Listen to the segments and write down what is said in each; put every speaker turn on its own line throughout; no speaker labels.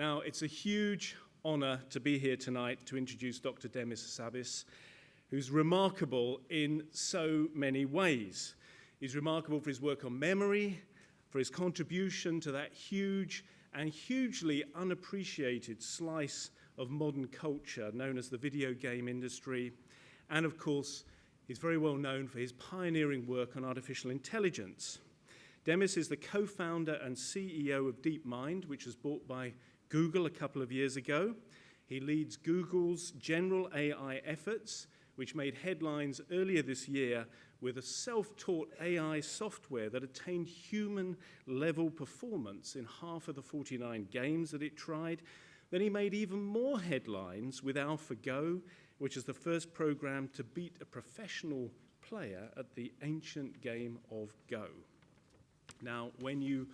Now, it's a huge honor to be here tonight to introduce Dr. Demis Hassabis, who's remarkable in so many ways. He's remarkable for his work on memory, for his contribution to that huge and hugely unappreciated slice of modern culture known as the video game industry. And of course, he's very well known for his pioneering work on artificial intelligence. Demis is the co-founder and CEO of DeepMind, which was bought by Google a couple of years ago. He leads Google's general AI efforts, which made headlines earlier this year with a self-taught AI software that attained human-level performance in half of the 49 games that it tried. Then he made even more headlines with AlphaGo, which is the first program to beat a professional player at the ancient game of Go. Now, when you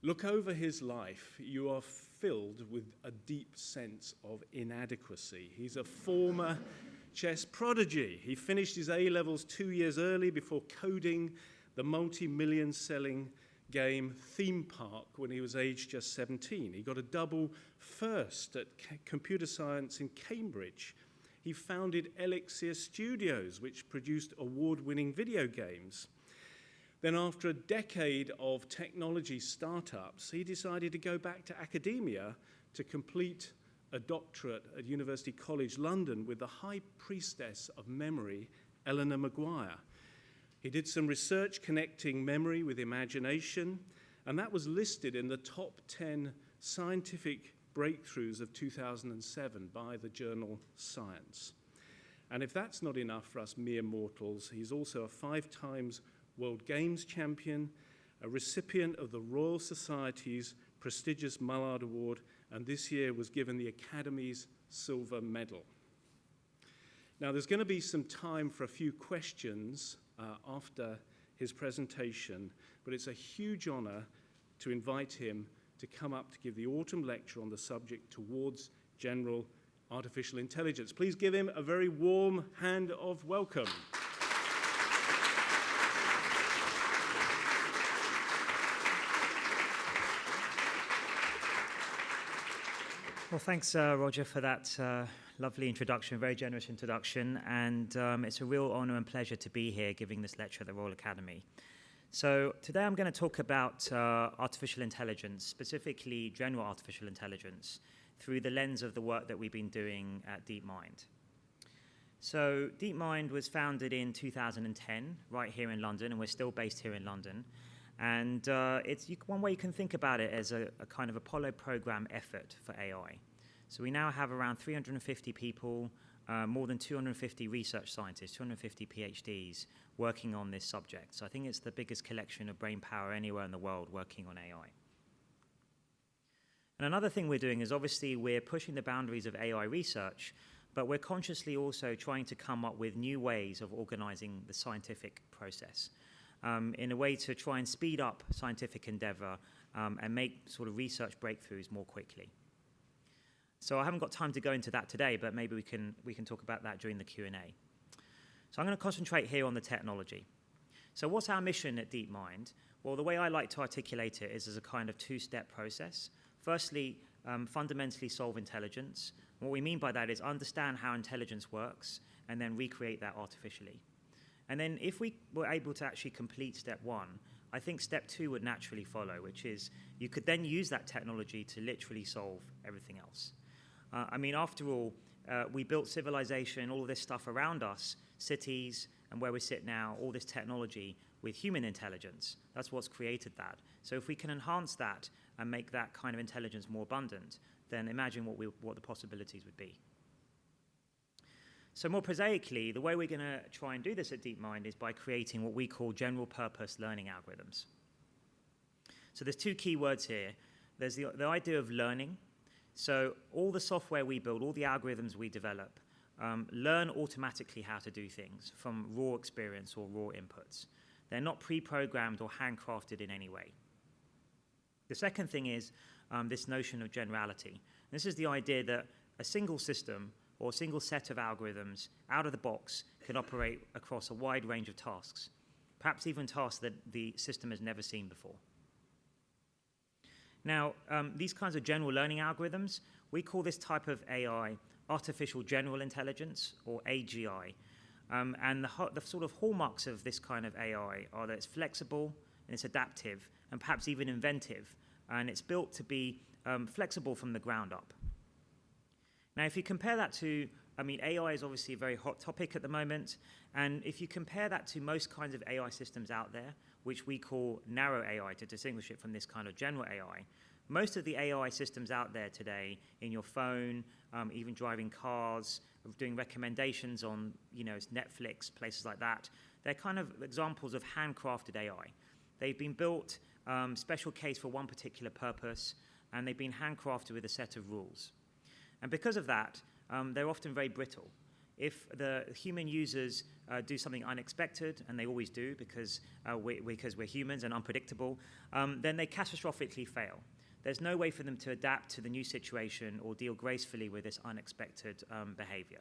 look over his life, you are filled with a deep sense of inadequacy. He's a former chess prodigy. He finished his A-levels 2 years early before coding the multi-million selling game Theme Park when he was aged just 17. He got a double first at computer science in Cambridge. He founded Elixir Studios, which produced award-winning video games. Then after a decade of technology startups, he decided to go back to academia to complete a doctorate at University College London with the high priestess of memory, Eleanor Maguire. He did some research connecting memory with imagination, and that was listed in the top 10 scientific breakthroughs of 2007 by the journal Science. And if that's not enough for us mere mortals, he's also a 5 times World Games champion, a recipient of the Royal Society's prestigious Mullard Award, and this year was given the Academy's Silver Medal. Now, there's going to be some time for a few questions after his presentation, but it's a huge honor to invite him to come up to give the autumn lecture on the subject Towards General Artificial Intelligence. Please give him a very warm hand of welcome.
Well, thanks, Roger, for that lovely introduction, very generous introduction, and it's a real honor and pleasure to be here giving this lecture at the Royal Academy. So today I'm going to talk about artificial intelligence, specifically general artificial intelligence, through the lens of the work that we've been doing at DeepMind. So DeepMind was founded in 2010, right here in London, and we're still based here in London. And one way you can think about it as a kind of Apollo program effort for AI. So we now have around 350 people, more than 250 research scientists, 250 PhDs working on this subject. So I think it's the biggest collection of brain power anywhere in the world working on AI. And another thing we're doing is obviously we're pushing the boundaries of AI research, but we're consciously also trying to come up with new ways of organizing the scientific process. In a way to try and speed up scientific endeavor and make sort of research breakthroughs more quickly. So I haven't got time to go into that today, but maybe we can talk about that during the Q&A. So I'm going to concentrate here on the technology. So what's our mission at DeepMind? Well, the way I like to articulate it is as a kind of two-step process. Firstly, fundamentally solve intelligence. What we mean by that is understand how intelligence works and then recreate that artificially. And then if we were able to actually complete step 1, I think step 2 would naturally follow, which is you could then use that technology to literally solve everything else. I mean, after all, we built civilization, all of this stuff around us, cities, and where we sit now, all this technology with human intelligence. That's what's created that. So if we can enhance that and make that kind of intelligence more abundant, then imagine what the possibilities would be. So more prosaically, the way we're going to try and do this at DeepMind is by creating what we call general purpose learning algorithms. So there's 2 key words here. There's the idea of learning. So all the software we build, all the algorithms we develop, learn automatically how to do things from raw experience or raw inputs. They're not pre-programmed or handcrafted in any way. The second thing is this notion of generality. This is the idea that a single system or a single set of algorithms out of the box can operate across a wide range of tasks, perhaps even tasks that the system has never seen before. Now, these kinds of general learning algorithms, we call this type of AI artificial general intelligence, or AGI. And the sort of hallmarks of this kind of AI are that it's flexible and it's adaptive and perhaps even inventive, and it's built to be flexible from the ground up. Now, if you compare that to, AI is obviously a very hot topic at the moment, and if you compare that to most kinds of AI systems out there, which we call narrow AI to distinguish it from this kind of general AI, most of the AI systems out there today, in your phone, even driving cars, doing recommendations on, Netflix, places like that, they're kind of examples of handcrafted AI. They've been built special case for one particular purpose, and they've been handcrafted with a set of rules. And because of that, they're often very brittle. If the human users do something unexpected, and they always do because we're humans and unpredictable, then they catastrophically fail. There's no way for them to adapt to the new situation or deal gracefully with this unexpected behavior.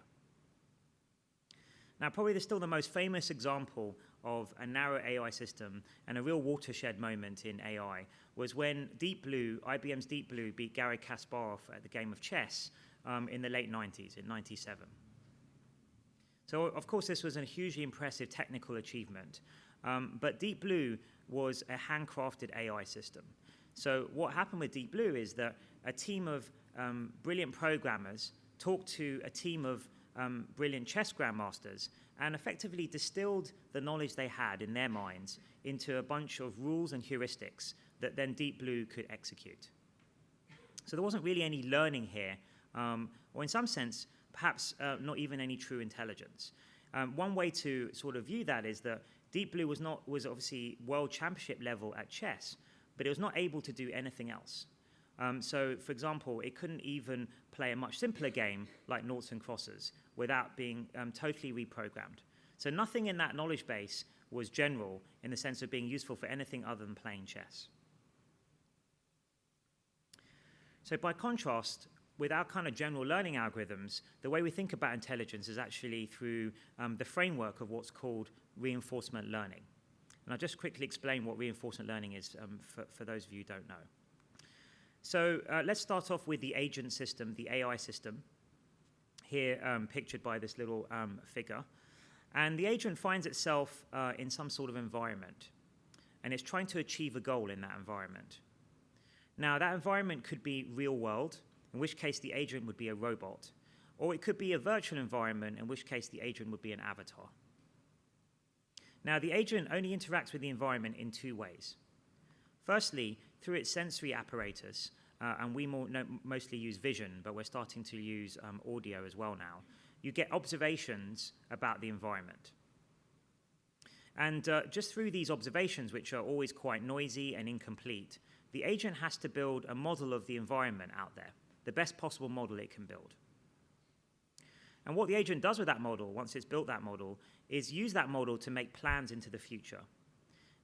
Now, probably still the most famous example of a narrow AI system and a real watershed moment in AI was when Deep Blue, IBM's Deep Blue, beat Garry Kasparov at the game of chess in the late 90s, in 97. So, of course, this was a hugely impressive technical achievement. But Deep Blue was a handcrafted AI system. So what happened with Deep Blue is that a team of brilliant programmers talked to a team of brilliant chess grandmasters and effectively distilled the knowledge they had in their minds into a bunch of rules and heuristics that then Deep Blue could execute. So there wasn't really any learning here, or in some sense, perhaps not even any true intelligence. One way to sort of view that is that Deep Blue was obviously world championship level at chess, but it was not able to do anything else. So, for example, it couldn't even play a much simpler game like noughts and crosses without being totally reprogrammed. So nothing in that knowledge base was general in the sense of being useful for anything other than playing chess. So by contrast, with our kind of general learning algorithms, the way we think about intelligence is actually through the framework of what's called reinforcement learning. And I'll just quickly explain what reinforcement learning is for those of you who don't know. So let's start off with the agent system, the AI system, here pictured by this little figure. And the agent finds itself in some sort of environment, and it's trying to achieve a goal in that environment. Now, that environment could be real world, in which case the agent would be a robot, or it could be a virtual environment, in which case the agent would be an avatar. Now, the agent only interacts with the environment in two ways. Firstly, through its sensory apparatus, and we mostly use vision, but we're starting to use audio as well now. You get observations about the environment. And just through these observations, which are always quite noisy and incomplete, the agent has to build a model of the environment out there, the best possible model it can build. And what the agent does with that model, once it's built that model, is use that model to make plans into the future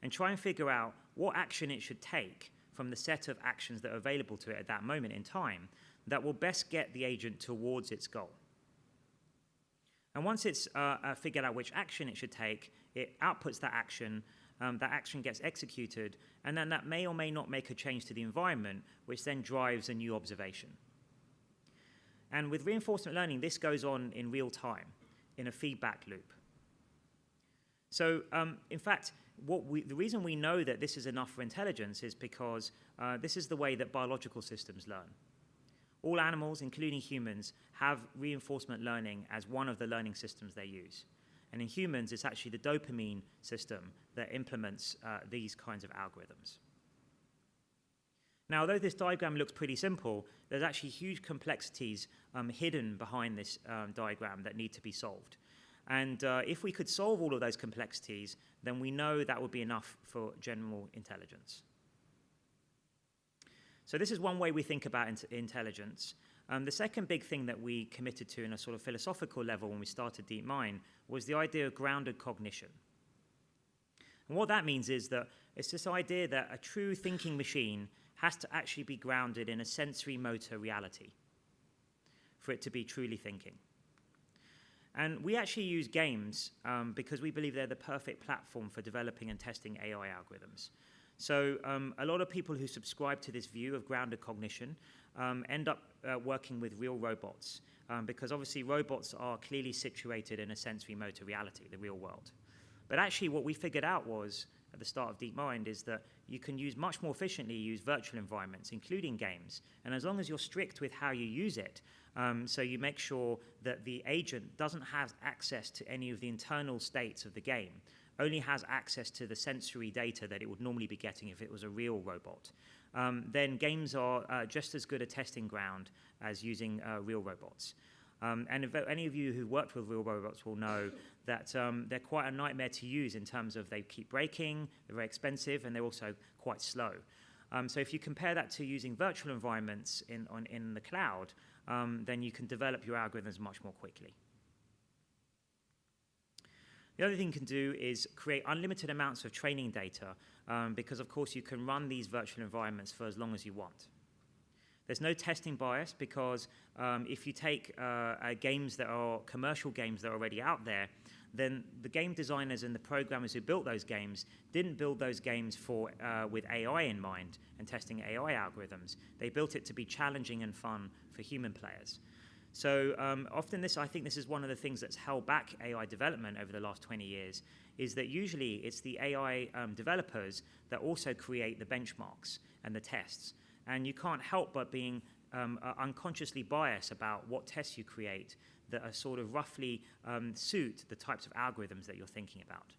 and try and figure out what action it should take from the set of actions that are available to it at that moment in time that will best get the agent towards its goal. And once it's figured out which action it should take, it outputs that action gets executed, and then that may or may not make a change to the environment, which then drives a new observation. And with reinforcement learning, this goes on in real time, in a feedback loop. So, in fact, the reason we know that this is enough for intelligence is because this is the way that biological systems learn. All animals, including humans, have reinforcement learning as one of the learning systems they use. And in humans, it's actually the dopamine system that implements these kinds of algorithms. Now, although this diagram looks pretty simple, there's actually huge complexities hidden behind this diagram that need to be solved. And if we could solve all of those complexities, then we know that would be enough for general intelligence. So this is one way we think about intelligence. The second big thing that we committed to in a sort of philosophical level when we started DeepMind was the idea of grounded cognition. And what that means is that it's this idea that a true thinking machine has to actually be grounded in a sensory motor reality for it to be truly thinking. And we actually use games because we believe they're the perfect platform for developing and testing AI algorithms. So a lot of people who subscribe to this view of grounded cognition end up working with real robots because obviously robots are clearly situated in a sensory motor reality, the real world. But actually what we figured out was, at the start of DeepMind, is that you can much more efficiently use virtual environments, including games. And as long as you're strict with how you use it, so you make sure that the agent doesn't have access to any of the internal states of the game, only has access to the sensory data that it would normally be getting if it was a real robot, then games are just as good a testing ground as using real robots. And if any of you who worked with real robots will know that they're quite a nightmare to use in terms of they keep breaking, they're very expensive, and they're also quite slow. So if you compare that to using virtual environments in the cloud, then you can develop your algorithms much more quickly. The other thing you can do is create unlimited amounts of training data because, of course, you can run these virtual environments for as long as you want. There's no testing bias because if you take games that are commercial games that are already out there, then the game designers and the programmers who built those games didn't build those games with AI in mind and testing AI algorithms. They built it to be challenging and fun for human players. So often I think this is one of the things that's held back AI development over the last 20 years, is that usually it's the AI developers that also create the benchmarks and the tests. And you can't help but being unconsciously biased about what tests you create that are sort of roughly suit the types of algorithms that you're thinking about.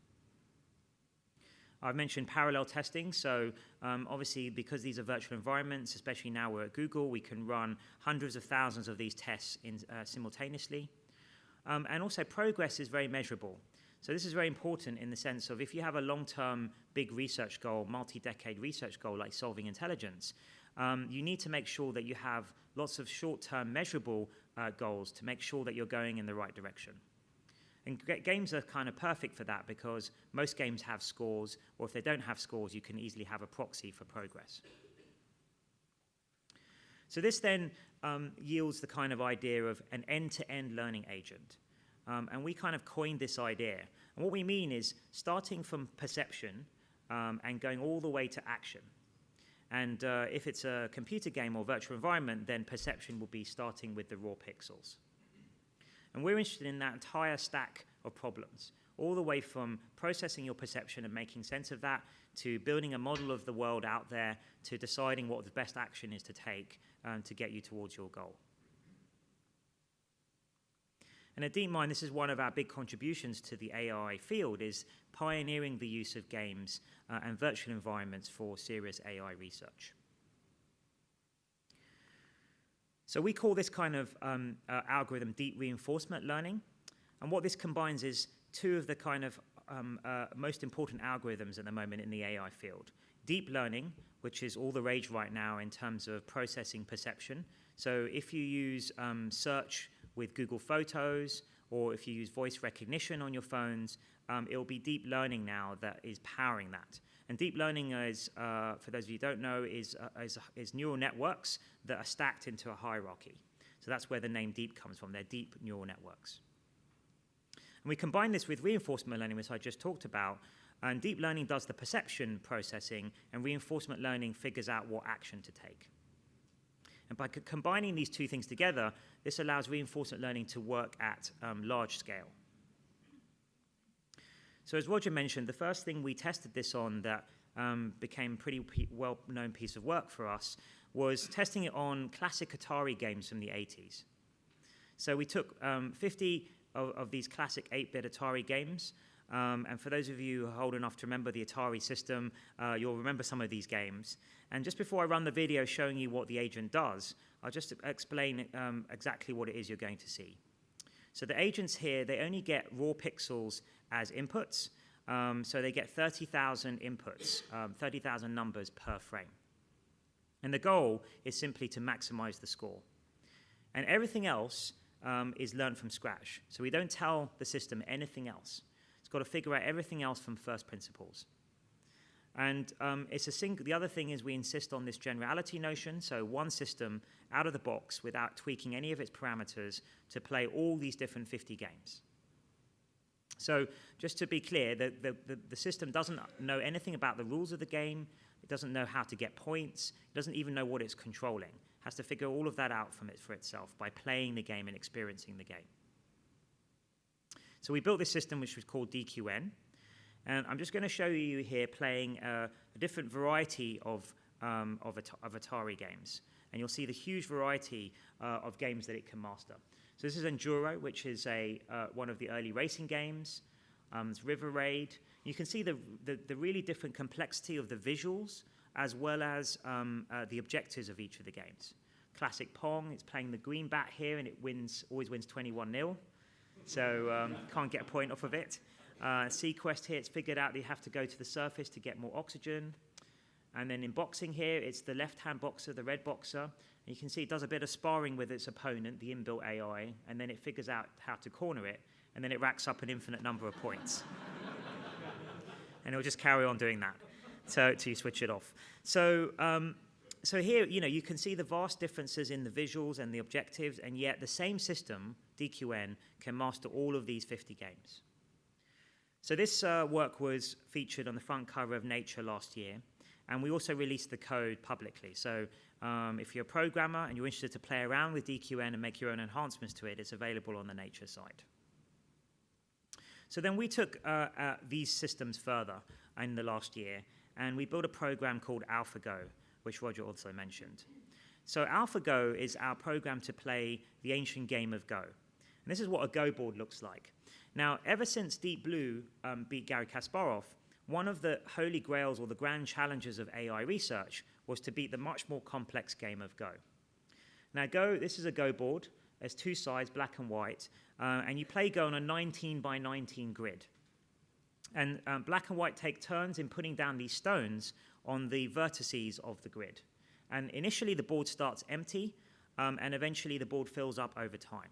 I've mentioned parallel testing, so obviously because these are virtual environments, especially now we're at Google, we can run hundreds of thousands of these tests simultaneously. And also progress is very measurable. So this is very important in the sense of if you have a long-term big research goal, multi-decade research goal like solving intelligence, you need to make sure that you have lots of short-term measurable goals to make sure that you're going in the right direction. And games are kind of perfect for that because most games have scores, or if they don't have scores, you can easily have a proxy for progress. So this then yields the kind of idea of an end-to-end learning agent. And we kind of coined this idea. And what we mean is starting from perception and going all the way to action. And if it's a computer game or virtual environment, then perception will be starting with the raw pixels. And we're interested in that entire stack of problems, all the way from processing your perception and making sense of that, to building a model of the world out there, to deciding what the best action is to take to get you towards your goal. And at DeepMind, this is one of our big contributions to the AI field, is pioneering the use of games and virtual environments for serious AI research. So we call this kind of algorithm deep reinforcement learning. And what this combines is two of the kind of most important algorithms at the moment in the AI field. Deep learning, which is all the rage right now in terms of processing perception. So if you use search with Google Photos, or if you use voice recognition on your phones, it will be deep learning now that is powering that. And deep learning is, for those of you who don't know, is neural networks that are stacked into a hierarchy. So that's where the name deep comes from. They're deep neural networks. And we combine this with reinforcement learning, which I just talked about. And deep learning does the perception processing, and reinforcement learning figures out what action to take. And by combining these two things together, this allows reinforcement learning to work at large scale. So as Roger mentioned, the first thing we tested this on that became a pretty well-known piece of work for us was testing it on classic Atari games from the 80s. So we took 50 of these classic 8-bit Atari games, and for those of you who are old enough to remember the Atari system, you'll remember some of these games. And just before I run the video showing you what the agent does, I'll just explain exactly what it is you're going to see. So the agents here, they only get raw pixels as inputs. So they get 30,000 inputs, 30,000 numbers per frame. And the goal is simply to maximize the score. And everything else is learned from scratch. So we don't tell the system anything else. It's got to figure out everything else from first principles. And the other thing is we insist on this generality notion, so one system out of the box without tweaking any of its parameters to play all these different 50 games. So just to be clear, the system doesn't know anything about the rules of the game, It doesn't know how to get points. It doesn't even know what it's controlling. It has to figure all of that out for itself by playing the game and experiencing the game. So we built this system which was called DQN. And I'm just going to show you here playing a different variety of Atari games. And you'll see the huge variety of games that it can master. So this is Enduro, which is one of the early racing games. It's River Raid. You can see the really different complexity of the visuals as well as the objectives of each of the games. Classic Pong, it's playing the green bat here, and it always wins 21-0. So can't get a point off of it. Sequest here, it's figured out that you have to go to the surface to get more oxygen. And then in boxing here, it's the left-hand boxer, the red boxer. And you can see it does a bit of sparring with its opponent, the inbuilt AI, and then it figures out how to corner it, and then it racks up an infinite number of points. And it'll just carry on doing that till you switch it off. So here, you can see the vast differences in the visuals and the objectives, and yet the same system, DQN, can master all of these 50 games. So this work was featured on the front cover of Nature last year, and we also released the code publicly. So if you're a programmer and you're interested to play around with DQN and make your own enhancements to it, it's available on the Nature site. So then we took these systems further in the last year, and we built a program called AlphaGo, which Roger also mentioned. So AlphaGo is our program to play the ancient game of Go. And this is what a Go board looks like. Now, ever since Deep Blue beat Garry Kasparov, one of the holy grails or the grand challenges of AI research was to beat the much more complex game of Go. Now, Go, this is a Go board. There's two sides, black and white, and you play Go on a 19 by 19 grid. And black and white take turns in putting down these stones on the vertices of the grid. And initially, the board starts empty, and eventually the board fills up over time.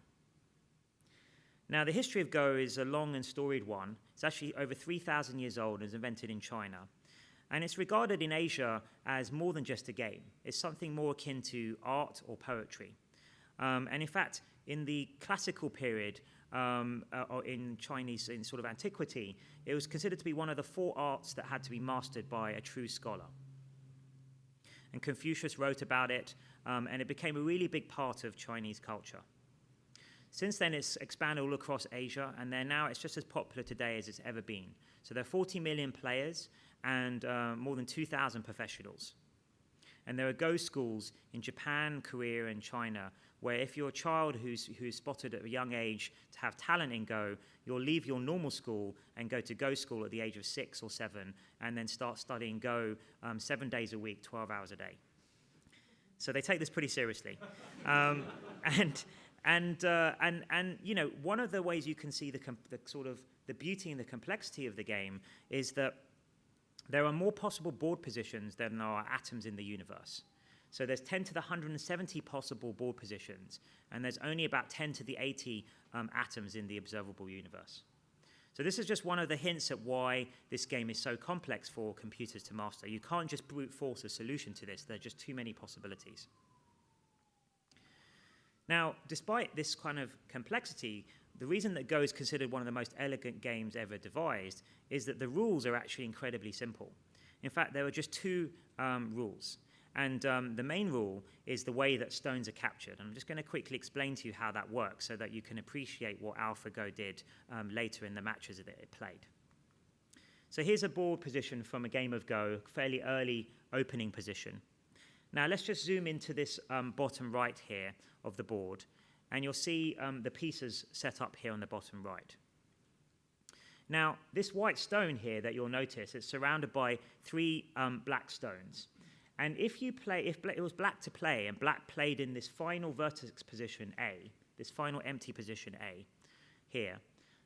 Now, the history of Go is a long and storied one. It's actually over 3,000 years old and was invented in China. And it's regarded in Asia as more than just a game. It's something more akin to art or poetry. And in fact, in the classical period, or in Chinese, in sort of antiquity, it was considered to be one of the 4 arts that had to be mastered by a true scholar. And Confucius wrote about it, and it became a really big part of Chinese culture. Since then, it's expanded all across Asia, and now it's just as popular today as it's ever been. So there are 40 million players and more than 2,000 professionals. And there are Go schools in Japan, Korea, and China, where if you're a child who's spotted at a young age to have talent in Go, you'll leave your normal school and go to Go school at the age of 6 or 7, and then start studying Go 7 days a week, 12 hours a day. So they take this pretty seriously. And one of the ways you can see the sort of the beauty and the complexity of the game is that there are more possible board positions than there are atoms in the universe. So there's 10 to the 170 possible board positions, and there's only about 10 to the 80 atoms in the observable universe. So this is just one of the hints at why this game is so complex for computers to master. You can't just brute force a solution to this. There are just too many possibilities. Now, despite this kind of complexity, the reason that Go is considered one of the most elegant games ever devised is that the rules are actually incredibly simple. In fact, there are just 2 rules. And the main rule is the way that stones are captured. And I'm just going to quickly explain to you how that works so that you can appreciate what AlphaGo did later in the matches that it played. So here's a board position from a game of Go, fairly early opening position. Now let's just zoom into this bottom right here of the board, and you'll see the pieces set up here on the bottom right. Now, this white stone here that you'll notice is surrounded by 3 black stones. And if it was black to play, and black played in this final vertex position A, this final empty position A here,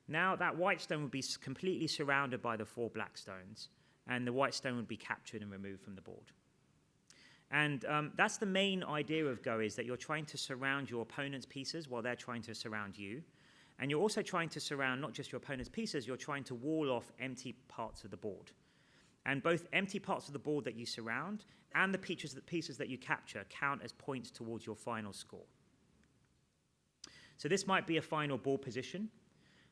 now that white stone would be completely surrounded by the 4 black stones, and the white stone would be captured and removed from the board. And that's the main idea of Go, is that you're trying to surround your opponent's pieces while they're trying to surround you. And you're also trying to surround not just your opponent's pieces, you're trying to wall off empty parts of the board. And both empty parts of the board that you surround and the pieces that you capture count as points towards your final score. So this might be a final board position.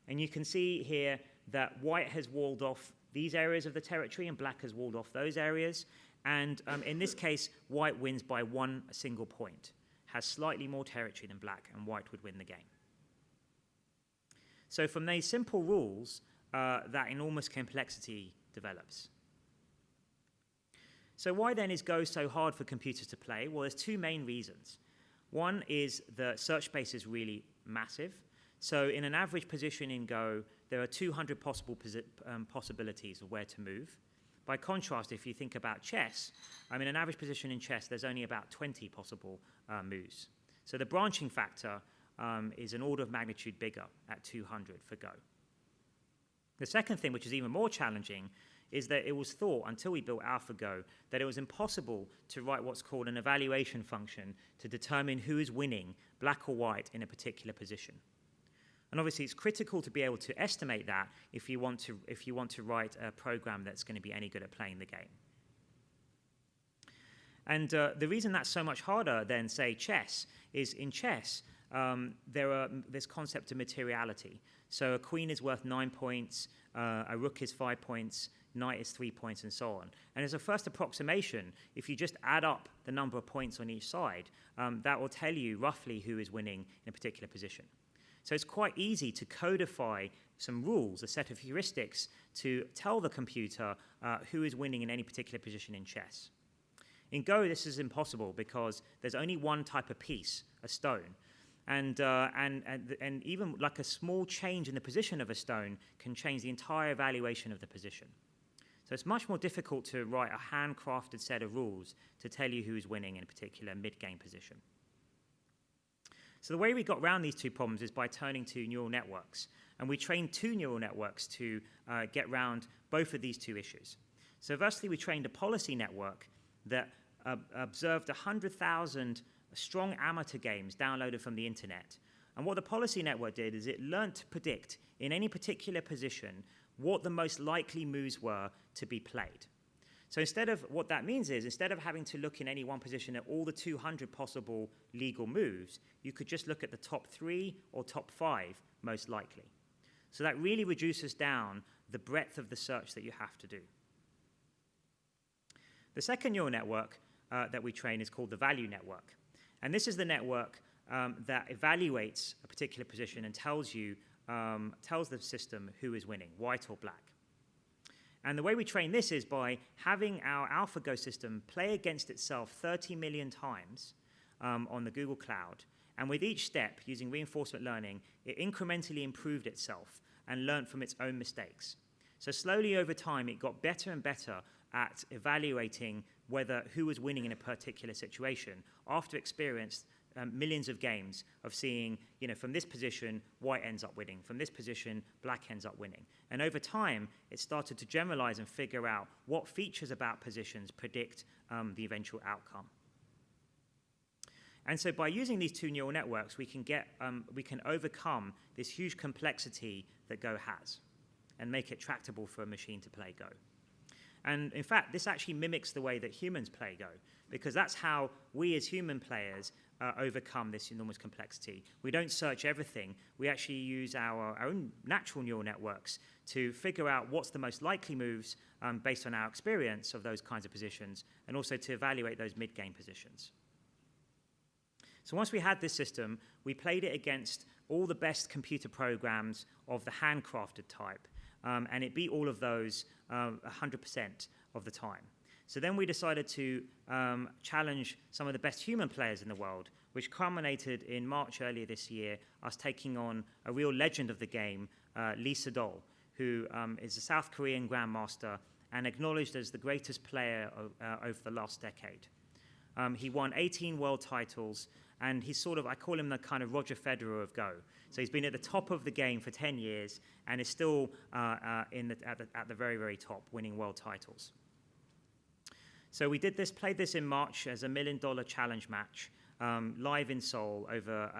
And you can see here that white has walled off these areas of the territory and black has walled off those areas. And in this case, white wins by one single point, has slightly more territory than black, and white would win the game. So from these simple rules, that enormous complexity develops. So why then is Go so hard for computers to play? Well, there's two main reasons. One is the search space is really massive. So in an average position in Go, there are 200 possible possibilities of where to move. By contrast, if you think about chess, in an average position in chess, there's only about 20 possible moves. So the branching factor is an order of magnitude bigger at 200 for Go. The second thing, which is even more challenging, is that it was thought, until we built AlphaGo, that it was impossible to write what's called an evaluation function to determine who is winning, black or white, in a particular position. And obviously, it's critical to be able to estimate that if you want to write a program that's going to be any good at playing the game. And the reason that's so much harder than, say, chess is in chess, this concept of materiality. So a queen is worth 9 points, a rook is 5 points, knight is 3 points, and so on. And as a first approximation, if you just add up the number of points on each side, that will tell you roughly who is winning in a particular position. So it's quite easy to codify some rules, a set of heuristics, to tell the computer who is winning in any particular position in chess. In Go, this is impossible because there's only one type of piece, a stone. And even like a small change in the position of a stone can change the entire evaluation of the position. So it's much more difficult to write a handcrafted set of rules to tell you who's winning in a particular mid-game position. So the way we got around these two problems is by turning to neural networks. And we trained 2 neural networks to get around both of these two issues. So firstly, we trained a policy network that observed 100,000 strong amateur games downloaded from the internet. And what the policy network did is it learned to predict in any particular position what the most likely moves were to be played. So what that means is, instead of having to look in any one position at all the 200 possible legal moves, you could just look at the top 3 or top 5 most likely. So that really reduces down the breadth of the search that you have to do. The second neural network that we train is called the value network. And this is the network that evaluates a particular position and tells the system who is winning, white or black. And the way we train this is by having our AlphaGo system play against itself 30 million times on the Google Cloud. And with each step, using reinforcement learning, it incrementally improved itself and learned from its own mistakes. So slowly over time, it got better and better at evaluating who was winning in a particular situation after experienced millions of games of seeing, from this position, white ends up winning. From this position, black ends up winning. And over time, it started to generalize and figure out what features about positions predict the eventual outcome. And so by using these 2 neural networks, we can overcome this huge complexity that Go has and make it tractable for a machine to play Go. And in fact, this actually mimics the way that humans play Go, because that's how we as human players overcome this enormous complexity. We don't search everything. We actually use our own natural neural networks to figure out what's the most likely moves based on our experience of those kinds of positions, and also to evaluate those mid-game positions. So once we had this system, we played it against all the best computer programs of the handcrafted type, and it beat all of those 100% of the time. So then we decided to challenge some of the best human players in the world, which culminated in March earlier this year, us taking on a real legend of the game, Lee Sedol, who is a South Korean grandmaster and acknowledged as the greatest player over the last decade. He won 18 world titles, and he's I call him the kind of Roger Federer of Go. So he's been at the top of the game for 10 years and is still at the very, very top, winning world titles. So we played this in March as a $1 million challenge match, live in Seoul over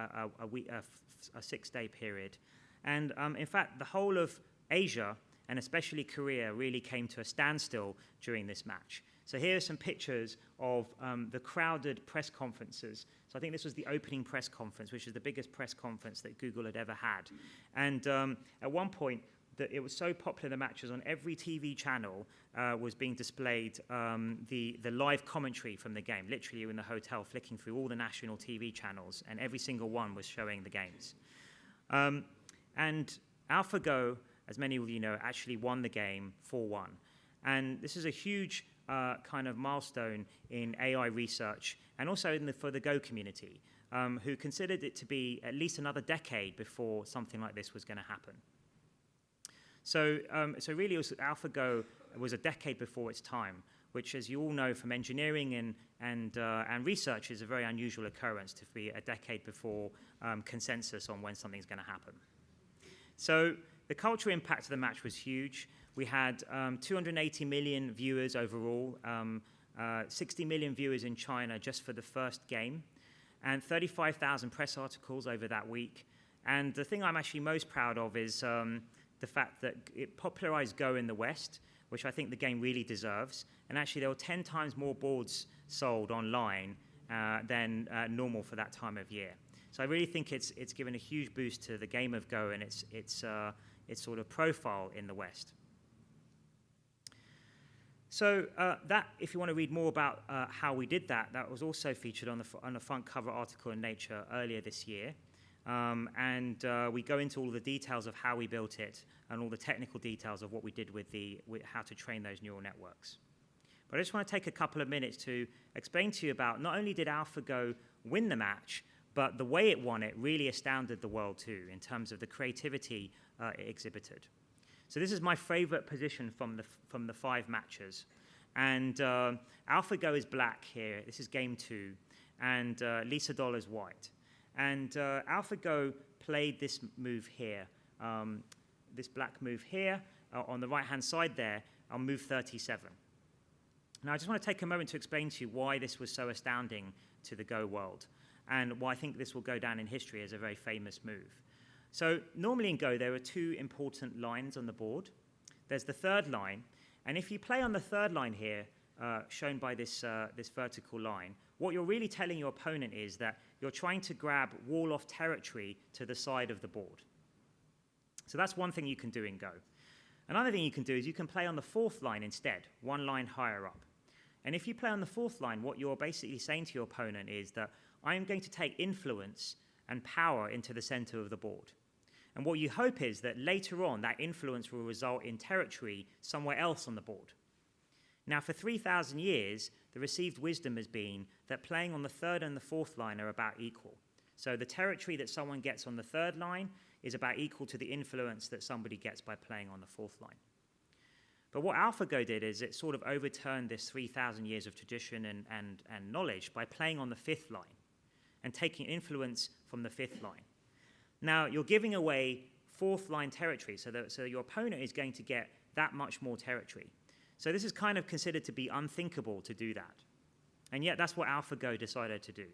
a 6-day period. And in fact, the whole of Asia, and especially Korea, really came to a standstill during this match. So here are some pictures of the crowded press conferences. So I think this was the opening press conference, which is the biggest press conference that Google had ever had. And at one point, that it was so popular, the matches on every TV channel was being displayed the live commentary from the game. Literally, you were in the hotel flicking through all the national TV channels, and every single one was showing the games. And AlphaGo, as many of you know, actually won the game 4-1. And this is a huge kind of milestone in AI research, and also for the Go community, who considered it to be at least another decade before something like this was going to happen. So really, AlphaGo was a decade before its time, which, as you all know from engineering and research, is a very unusual occurrence to be a decade before consensus on when something's going to happen. So the cultural impact of the match was huge. We had 280 million viewers overall, 60 million viewers in China just for the first game, and 35,000 press articles over that week. And the thing I'm actually most proud of is the fact that it popularized Go in the West, which I think the game really deserves. And actually, there were 10 times more boards sold online than normal for that time of year. So I really think it's given a huge boost to the game of Go and its sort of profile in the West. So that, if you want to read more about how we did that, that was also featured on the front cover article in Nature earlier this year. We go into all the details of how we built it and all the technical details of what we did with how to train those neural networks. But I just want to take a couple of minutes to explain to you about not only did AlphaGo win the match, but the way it won it really astounded the world too in terms of the creativity it exhibited. So this is my favorite position from the 5 matches. And AlphaGo is black here. This is game 2. And Lisa Doll is white. And AlphaGo played this move here, this black move here on the right-hand side there on move 37. Now, I just want to take a moment to explain to you why this was so astounding to the Go world and why I think this will go down in history as a very famous move. So normally in Go, there are 2 important lines on the board. There's the third line, and if you play on the third line here, shown by this vertical line, what you're really telling your opponent is that you're trying to grab wall-off territory to the side of the board. So that's one thing you can do in Go. Another thing you can do is you can play on the 4th line instead, 1 line higher up. And if you play on the 4th line, what you're basically saying to your opponent is that I am going to take influence and power into the center of the board. And what you hope is that later on, that influence will result in territory somewhere else on the board. Now, for 3,000 years, the received wisdom has been that playing on the 3rd and the 4th line are about equal. So the territory that someone gets on the 3rd line is about equal to the influence that somebody gets by playing on the 4th line. But what AlphaGo did is it sort of overturned this 3,000 years of tradition and knowledge by playing on the 5th line and taking influence from the 5th line. Now, you're giving away 4th line territory, so your opponent is going to get that much more territory. So this is kind of considered to be unthinkable to do that. And yet that's what AlphaGo decided to do.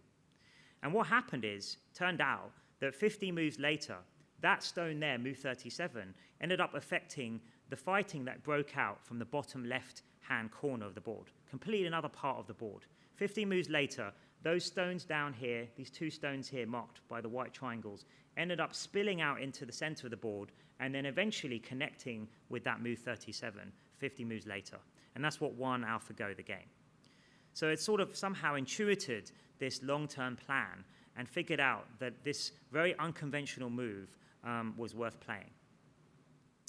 And what happened is, turned out that 50 moves later, that stone there, move 37, ended up affecting the fighting that broke out from the bottom left-hand corner of the board, completely another part of the board. 50 moves later, those stones down here, these 2 stones here marked by the white triangles, ended up spilling out into the center of the board and then eventually connecting with that move 37, 50 moves later. And that's what won AlphaGo the game. So it sort of somehow intuited this long-term plan and figured out that this very unconventional move was worth playing.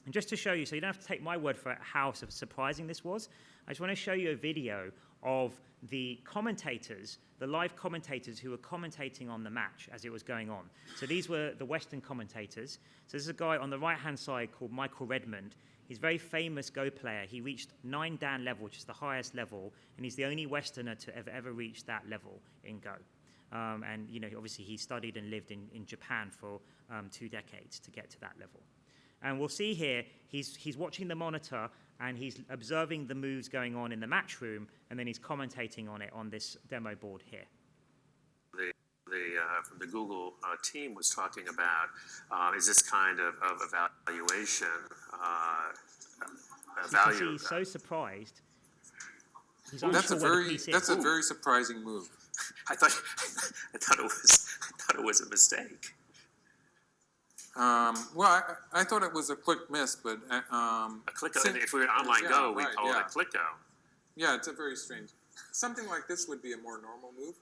And just to show you, so you don't have to take my word for it, how surprising this was, I just want to show you a video of the commentators, the live commentators who were commentating on the match as it was going on. So these were the Western commentators. So this is a guy on the right-hand side called Michael Redmond. He's a very famous Go player. He reached 9 Dan level, which is the highest level, and he's the only Westerner to have ever reached that level in Go. And you know, obviously he studied and lived in Japan for 2 decades to get to that level. And we'll see here, he's watching the monitor and he's observing the moves going on in the match room, and then he's commentating on it on this demo board here.
From the Google team was talking about is this kind of evaluation value.
You can see he's so surprised. He's
that's a very surprising move.
I thought it was a mistake.
Well, I thought it was a quick miss, but
A Clicko,
since-
if we were online
yeah,
Go, we
right,
call
yeah.
it a Clicko.
Yeah, it's a very strange. Something like this would be a more normal move.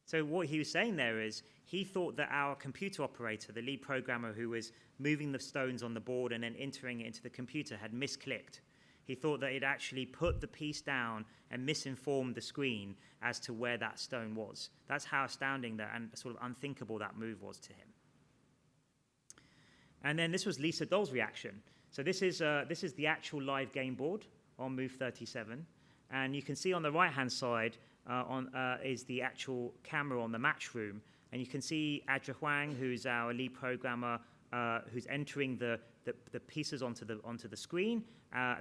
So what he was saying there is he thought that our computer operator, the lead programmer who was moving the stones on the board and then entering it into the computer, had misclicked. He thought that it actually put the piece down and misinformed the screen as to where that stone was. That's how astounding that and sort of unthinkable that move was to him. And then this was Lisa Doll's reaction. So this is the actual live game board on Move 37. And you can see on the right-hand side is the actual camera on the match room. And you can see Adra Huang, who's our lead programmer, who's entering the pieces onto the screen,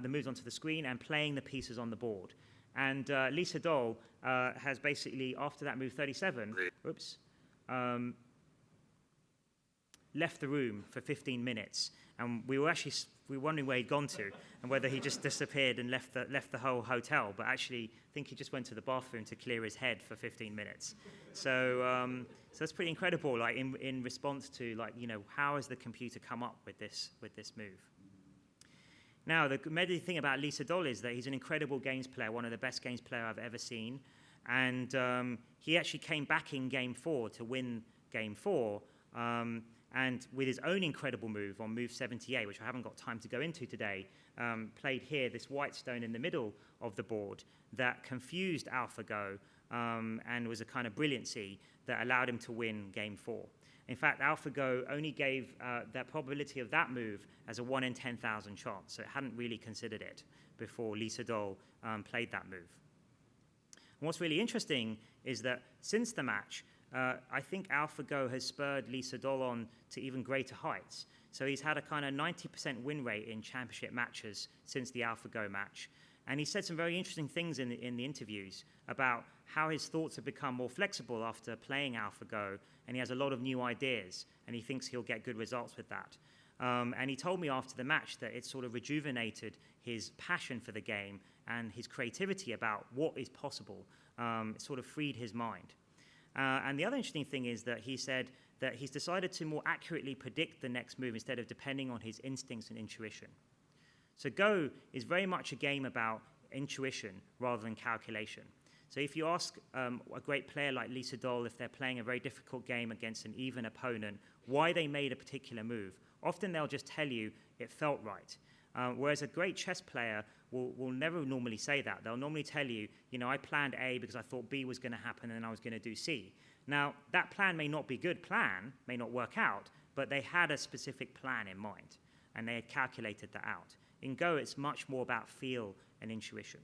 the moves onto the screen, and playing the pieces on the board. And Lisa Doll has basically, after that move 37, left the room for 15 minutes. And we were wondering where he'd gone to and whether he just disappeared and left the whole hotel. But actually, I think he just went to the bathroom to clear his head for 15 minutes. So that's pretty incredible. Like in response to how has the computer come up with this move? Now, the amazing thing about Lisa Doll is that he's an incredible games player, one of the best games player I've ever seen. And he actually came back in Game 4 to win Game 4. And with his own incredible move on move 78, which I haven't got time to go into today, played here, this white stone in the middle of the board that confused AlphaGo and was a kind of brilliancy that allowed him to win Game 4. In fact, AlphaGo only gave the probability of that move as a 1 in 10,000 chance, so it hadn't really considered it before Lisa Doll played that move. And what's really interesting is that since the match, I think AlphaGo has spurred Lisa Doll on to even greater heights. So he's had a kind of 90% win rate in championship matches since the AlphaGo match. And he said some very interesting things in the interviews about how his thoughts have become more flexible after playing AlphaGo, and he has a lot of new ideas, and he thinks he'll get good results with that. And he told me after the match that it sort of rejuvenated his passion for the game and his creativity about what is possible. It sort of freed his mind. And the other interesting thing is that he said that he's decided to more accurately predict the next move instead of depending on his instincts and intuition. So Go is very much a game about intuition rather than calculation. So if you ask a great player like Lisa Doll, if they're playing a very difficult game against an even opponent, why they made a particular move, often they'll just tell you it felt right. Whereas a great chess player will never normally say that. They'll normally tell you, I planned A because I thought B was going to happen and then I was going to do C. Now, that plan may not be a good plan, may not work out, but they had a specific plan in mind and they had calculated that out. In Go, it's much more about feel and intuition,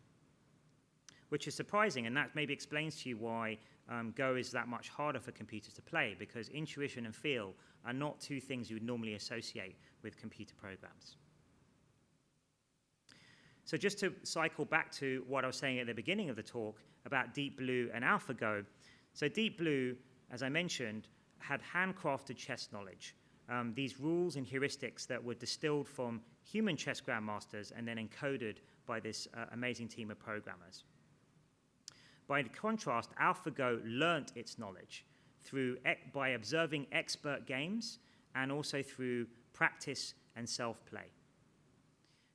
which is surprising, and that maybe explains to you why Go is that much harder for computers to play, because intuition and feel are not two things you would normally associate with computer programs. So just to cycle back to what I was saying at the beginning of the talk about Deep Blue and AlphaGo. So Deep Blue, as I mentioned, had handcrafted chess knowledge. These rules and heuristics that were distilled from human chess grandmasters and then encoded by this amazing team of programmers. By contrast, AlphaGo learnt its knowledge by observing expert games and also through practice and self-play.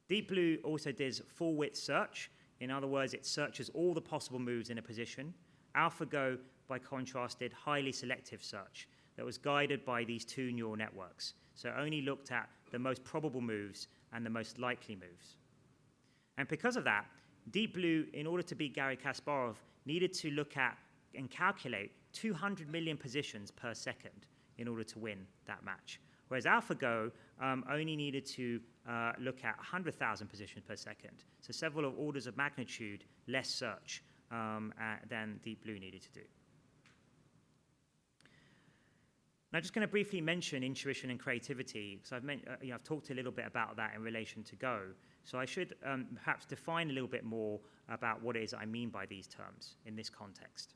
Deep Blue also does full-width search. In other words, it searches all the possible moves in a position. AlphaGo, by contrast, did highly selective search that was guided by these two neural networks. So it only looked at the most probable moves and the most likely moves. And because of that, Deep Blue, in order to beat Garry Kasparov, needed to look at and calculate 200 million positions per second in order to win that match. Whereas AlphaGo only needed to look at 100,000 positions per second, so several orders of magnitude less search than Deep Blue needed to do. Now, I'm just going to briefly mention intuition and creativity, because I've talked a little bit about that in relation to Go. So I should perhaps define a little bit more about what it is I mean by these terms in this context.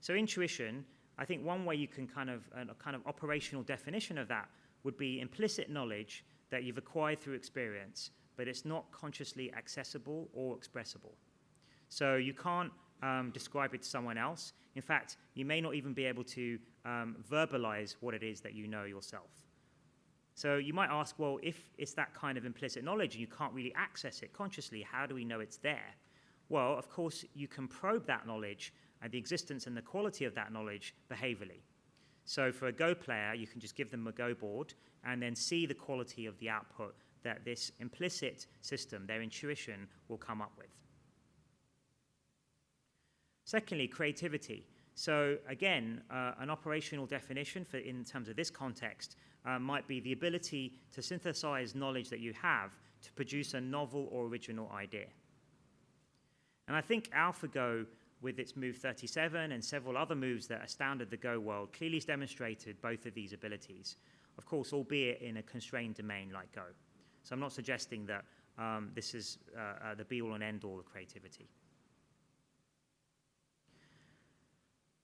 So intuition, I think one way you can a kind of operational definition of that would be implicit knowledge that you've acquired through experience, but it's not consciously accessible or expressible. So you can't describe it to someone else. In fact, you may not even be able to verbalize what it is that you know yourself. So you might ask, well, if it's that kind of implicit knowledge and you can't really access it consciously, how do we know it's there? Well, of course, you can probe that knowledge and the existence and the quality of that knowledge behaviorally. So for a Go player, you can just give them a Go board and then see the quality of the output that this implicit system, their intuition, will come up with. Secondly, creativity. So again, an operational definition for in terms of this context might be the ability to synthesize knowledge that you have to produce a novel or original idea. And I think AlphaGo, with its Move 37 and several other moves that astounded the Go world, clearly demonstrated both of these abilities, of course, albeit in a constrained domain like Go. So I'm not suggesting that this is the be-all and end-all of creativity.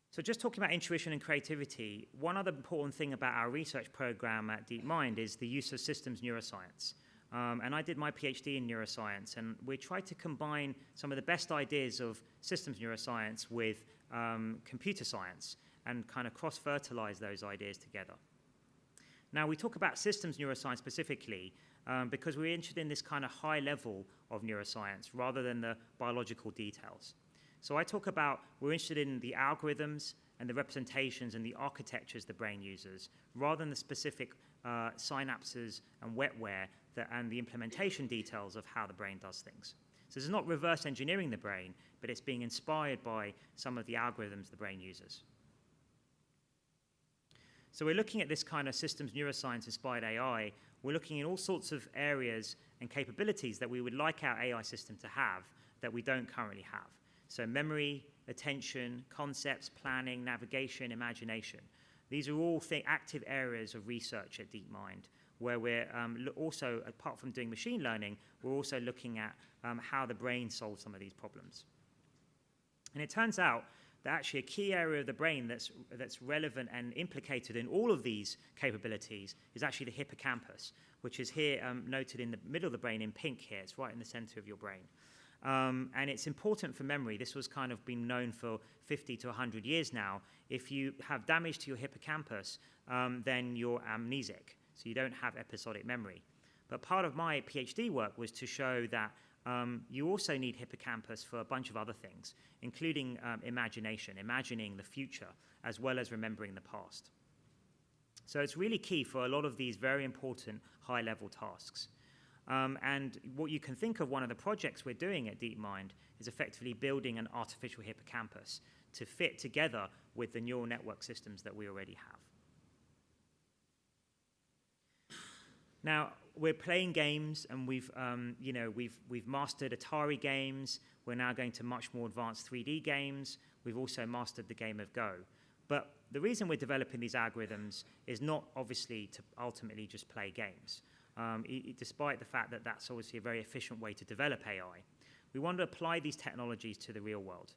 So just talking about intuition and creativity, one other important thing about our research program at DeepMind is the use of systems neuroscience. And I did my PhD in neuroscience, and we tried to combine some of the best ideas of systems neuroscience with computer science and kind of cross-fertilize those ideas together. Now, we talk about systems neuroscience specifically because we're interested in this kind of high level of neuroscience rather than the biological details. So I talk about we're interested in the algorithms and the representations and the architectures the brain uses rather than the specific synapses and wetware and the implementation details of how the brain does things. So this is not reverse engineering the brain, but it's being inspired by some of the algorithms the brain uses. So we're looking at this kind of systems neuroscience-inspired AI. We're looking in all sorts of areas and capabilities that we would like our AI system to have that we don't currently have. So memory, attention, concepts, planning, navigation, imagination. These are all active areas of research at DeepMind, where we're also, apart from doing machine learning, we're also looking at how the brain solves some of these problems. And it turns out that actually a key area of the brain that's relevant and implicated in all of these capabilities is actually the hippocampus, which is here noted in the middle of the brain in pink here. It's right in the center of your brain. And it's important for memory. This was kind of been known for 50 to 100 years now. If you have damage to your hippocampus, then you're amnesic, so you don't have episodic memory. But part of my PhD work was to show that you also need hippocampus for a bunch of other things, including imagination, imagining the future, as well as remembering the past. So it's really key for a lot of these very important high-level tasks. And what you can think of, one of the projects we're doing at DeepMind is effectively building an artificial hippocampus to fit together with the neural network systems that we already have. Now, we're playing games, and we've mastered Atari games. We're now going to much more advanced 3D games. We've also mastered the game of Go. But the reason we're developing these algorithms is not obviously to ultimately just play games. Despite the fact that that's obviously a very efficient way to develop AI. We want to apply these technologies to the real world.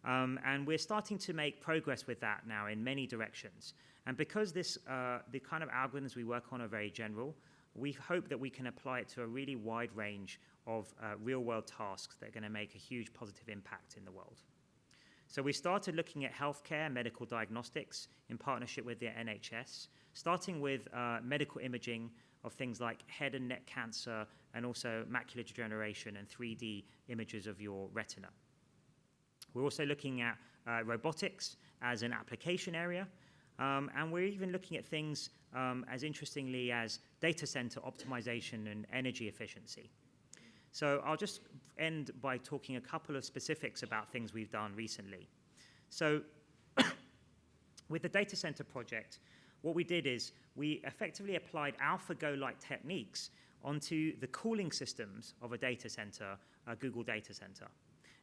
And we're starting to make progress with that now in many directions. And because the kind of algorithms we work on are very general, we hope that we can apply it to a really wide range of real-world tasks that are going to make a huge positive impact in the world. So we started looking at healthcare, medical diagnostics in partnership with the NHS, starting with medical imaging of things like head and neck cancer and also macular degeneration and 3D images of your retina. We're also looking at robotics as an application area, and we're even looking at things as interestingly as data center optimization and energy efficiency. So I'll just end by talking a couple of specifics about things we've done recently. So with the data center project, what we did is we effectively applied AlphaGo-like techniques onto the cooling systems of a data center, a Google data center.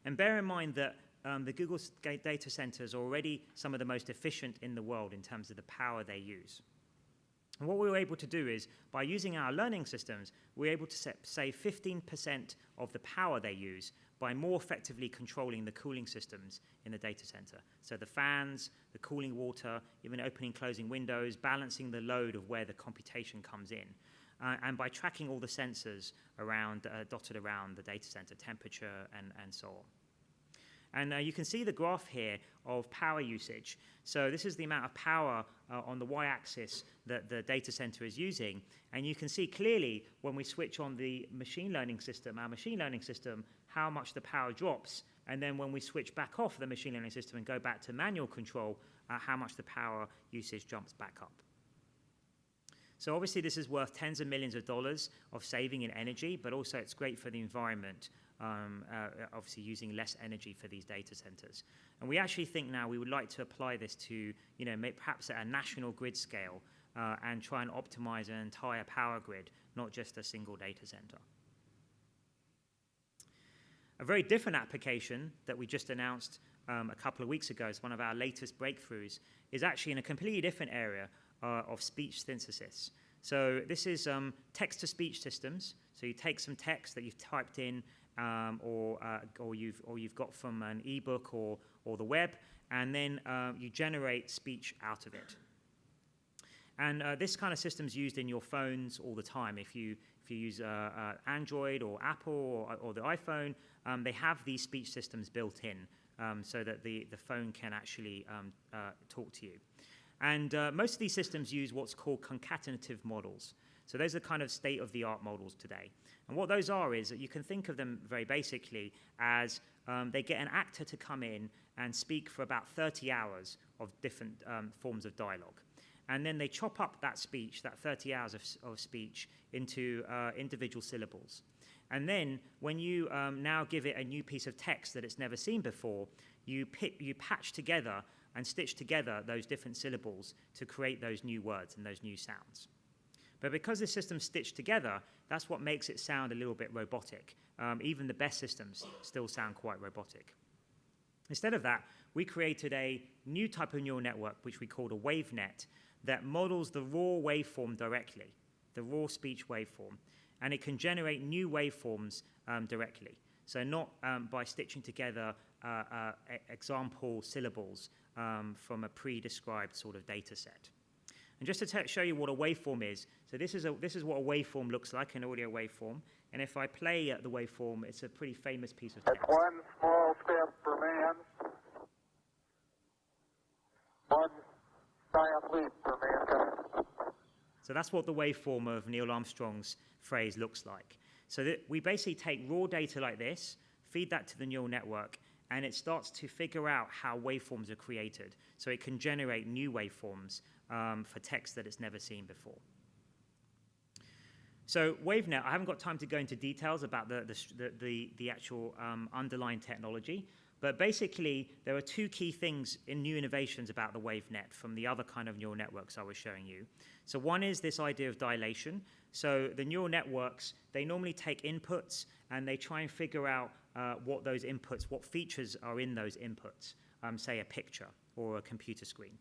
And bear in mind that the Google data centers are already some of the most efficient in the world in terms of the power they use. And what we were able to do is, by using our learning systems, we were able to save 15% of the power they use by more effectively controlling the cooling systems in the data center. So the fans, the cooling water, even opening, closing windows, balancing the load of where the computation comes in. And by tracking all the sensors around, dotted around the data center, temperature and so on. And you can see the graph here of power usage. So this is the amount of power on the y-axis that the data center is using. And you can see clearly when we switch on the machine learning system, our machine learning system, how much the power drops. And then when we switch back off the machine learning system and go back to manual control, how much the power usage jumps back up. So obviously this is worth tens of millions of dollars of saving in energy, but also it's great for the environment, obviously using less energy for these data centers. And we actually think now we would like to apply this to, perhaps at a national grid scale and try and optimize an entire power grid, not just a single data center. A very different application that we just announced a couple of weeks ago as one of our latest breakthroughs is actually in a completely different area of speech synthesis. So this is text-to-speech systems. So you take some text that you've typed in or you've got from an ebook or the web, and then you generate speech out of it. And this kind of system is used in your phones all the time. If you use Android or Apple or the iPhone, they have these speech systems built in so that the phone can actually talk to you. And most of these systems use what's called concatenative models. So those are kind of state-of-the-art models today. And what those are is that you can think of them very basically as they get an actor to come in and speak for about 30 hours of different forms of dialogue. And then they chop up that speech, that 30 hours of speech, into individual syllables. And then when you now give it a new piece of text that it's never seen before, you patch together and stitch together those different syllables to create those new words and those new sounds. But because the system's stitched together, that's what makes it sound a little bit robotic. Even the best systems still sound quite robotic. Instead of that, we created a new type of neural network, which we called a WaveNet, that models the raw waveform directly, the raw speech waveform, and it can generate new waveforms directly. So not by stitching together example syllables from a pre-described sort of data set. And just to show you what a waveform is, so this is what a waveform looks like, an audio waveform. And if I play the waveform, it's a pretty famous piece of text.
That's one small step for man, one giant leap for mankind.
So that's what the waveform of Neil Armstrong's phrase looks like. So that we basically take raw data like this, feed that to the neural network, and it starts to figure out how waveforms are created. So it can generate new waveforms for text that it's never seen before. So WaveNet, I haven't got time to go into details about the actual underlying technology, but basically there are two key things in new innovations about the WaveNet from the other kind of neural networks I was showing you. So one is this idea of dilation. So the neural networks, they normally take inputs and they try and figure out what those inputs, what features are in those inputs, say a picture or a computer screen.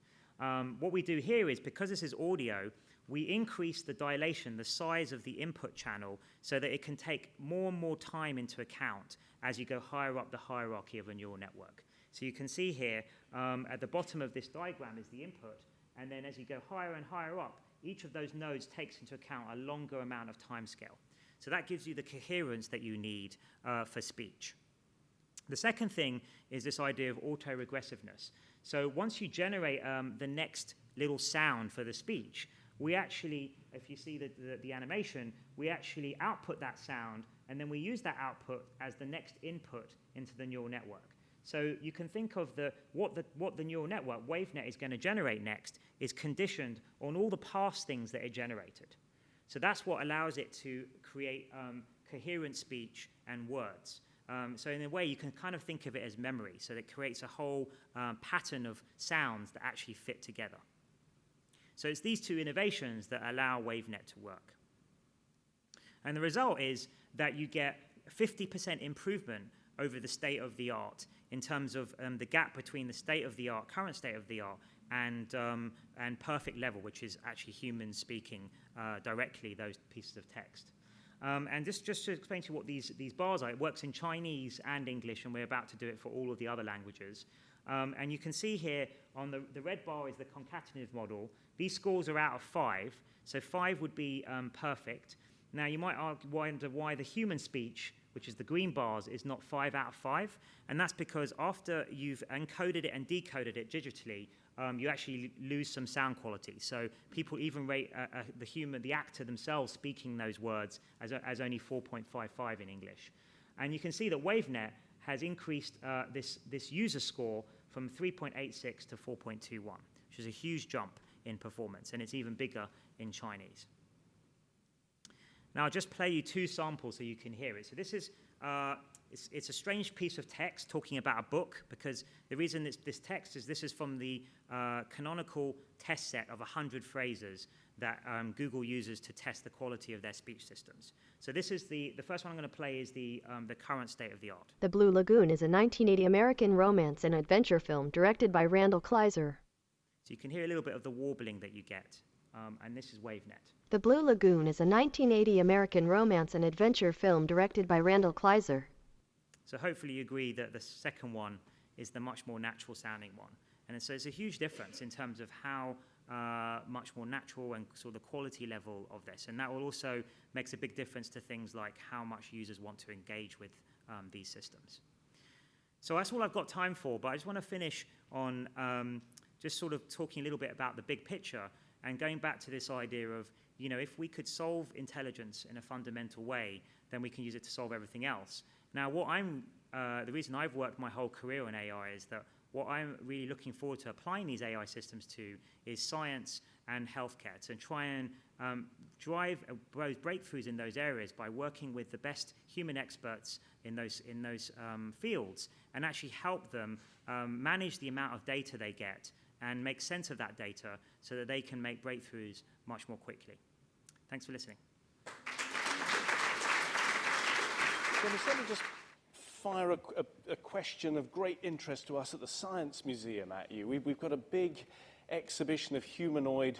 What we do here is, because this is audio, we increase the dilation, the size of the input channel, so that it can take more and more time into account as you go higher up the hierarchy of a neural network. So you can see here, at the bottom of this diagram is the input, and then as you go higher and higher up, each of those nodes takes into account a longer amount of time scale. So that gives you the coherence that you need for speech. The second thing is this idea of autoregressiveness. So once you generate the next little sound for the speech, we actually, if you see the animation, we actually output that sound, and then we use that output as the next input into the neural network. So you can think of what the neural network, WaveNet, is going to generate next is conditioned on all the past things that it generated. So that's what allows it to create coherent speech and words. So in a way, you can kind of think of it as memory. So it creates a whole pattern of sounds that actually fit together. So it's these two innovations that allow WaveNet to work. And the result is that you get 50% improvement over the state of the art in terms of the gap between the state of the art, current state of the art, and perfect level, which is actually humans speaking directly those pieces of text. And just to explain to you what these bars are, it works in Chinese and English, and we're about to do it for all of the other languages. And you can see here on the red bar is the concatenative model. These scores are out of 5, so 5 would be perfect. Now you might wonder why the human speech which is the green bars, is not 5 out of 5. And that's because after you've encoded it and decoded it digitally, you actually lose some sound quality. So people even rate the actor themselves speaking those words as only 4.55 in English. And you can see that WaveNet has increased this user score from 3.86 to 4.21, which is a huge jump in performance, and it's even bigger in Chinese. Now I'll just play you 2 samples so you can hear it. So this is, it's a strange piece of text talking about a book, because the reason this text is this is from the canonical test set of 100 phrases that Google uses to test the quality of their speech systems. So this is the first one I'm going to play is the current state of the art.
The Blue Lagoon is a 1980 American romance and adventure film directed by Randall Kleiser.
So you can hear a little bit of the warbling that you get, and this is WaveNet.
The Blue Lagoon is a 1980 American romance and adventure film directed by Randall Kleiser.
So hopefully you agree that the second one is the much more natural sounding one. And so it's a huge difference in terms of how much more natural and sort of the quality level of this. And that will also makes a big difference to things like how much users want to engage with these systems. So that's all I've got time for, but I just want to finish on just sort of talking a little bit about the big picture and going back to this idea of, you know, if we could solve intelligence in a fundamental way, then we can use it to solve everything else. Now, the reason I've worked my whole career on AI is that what I'm really looking forward to applying these AI systems to is science and healthcare, to try and drive breakthroughs in those areas by working with the best human experts in those fields and actually help them manage the amount of data they get and make sense of that data so that they can make breakthroughs much more quickly. Thanks for listening.
Dennis, let me just fire a question of great interest to us at the Science Museum at you. We've got a big exhibition of humanoid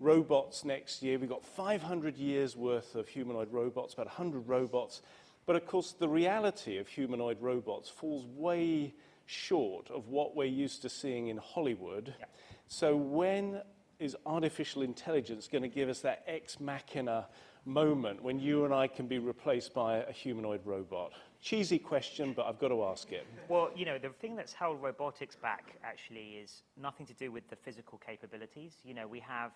robots next year. We've got 500 years worth of humanoid robots, about 100 robots. But of course, the reality of humanoid robots falls way short of what we're used to seeing in Hollywood.
Yeah.
So when is artificial intelligence going to give us that ex machina moment when you and I can be replaced by a humanoid robot? Cheesy question, but I've got to ask it.
Well, you know, the thing that's held robotics back actually is nothing to do with the physical capabilities. You know, we have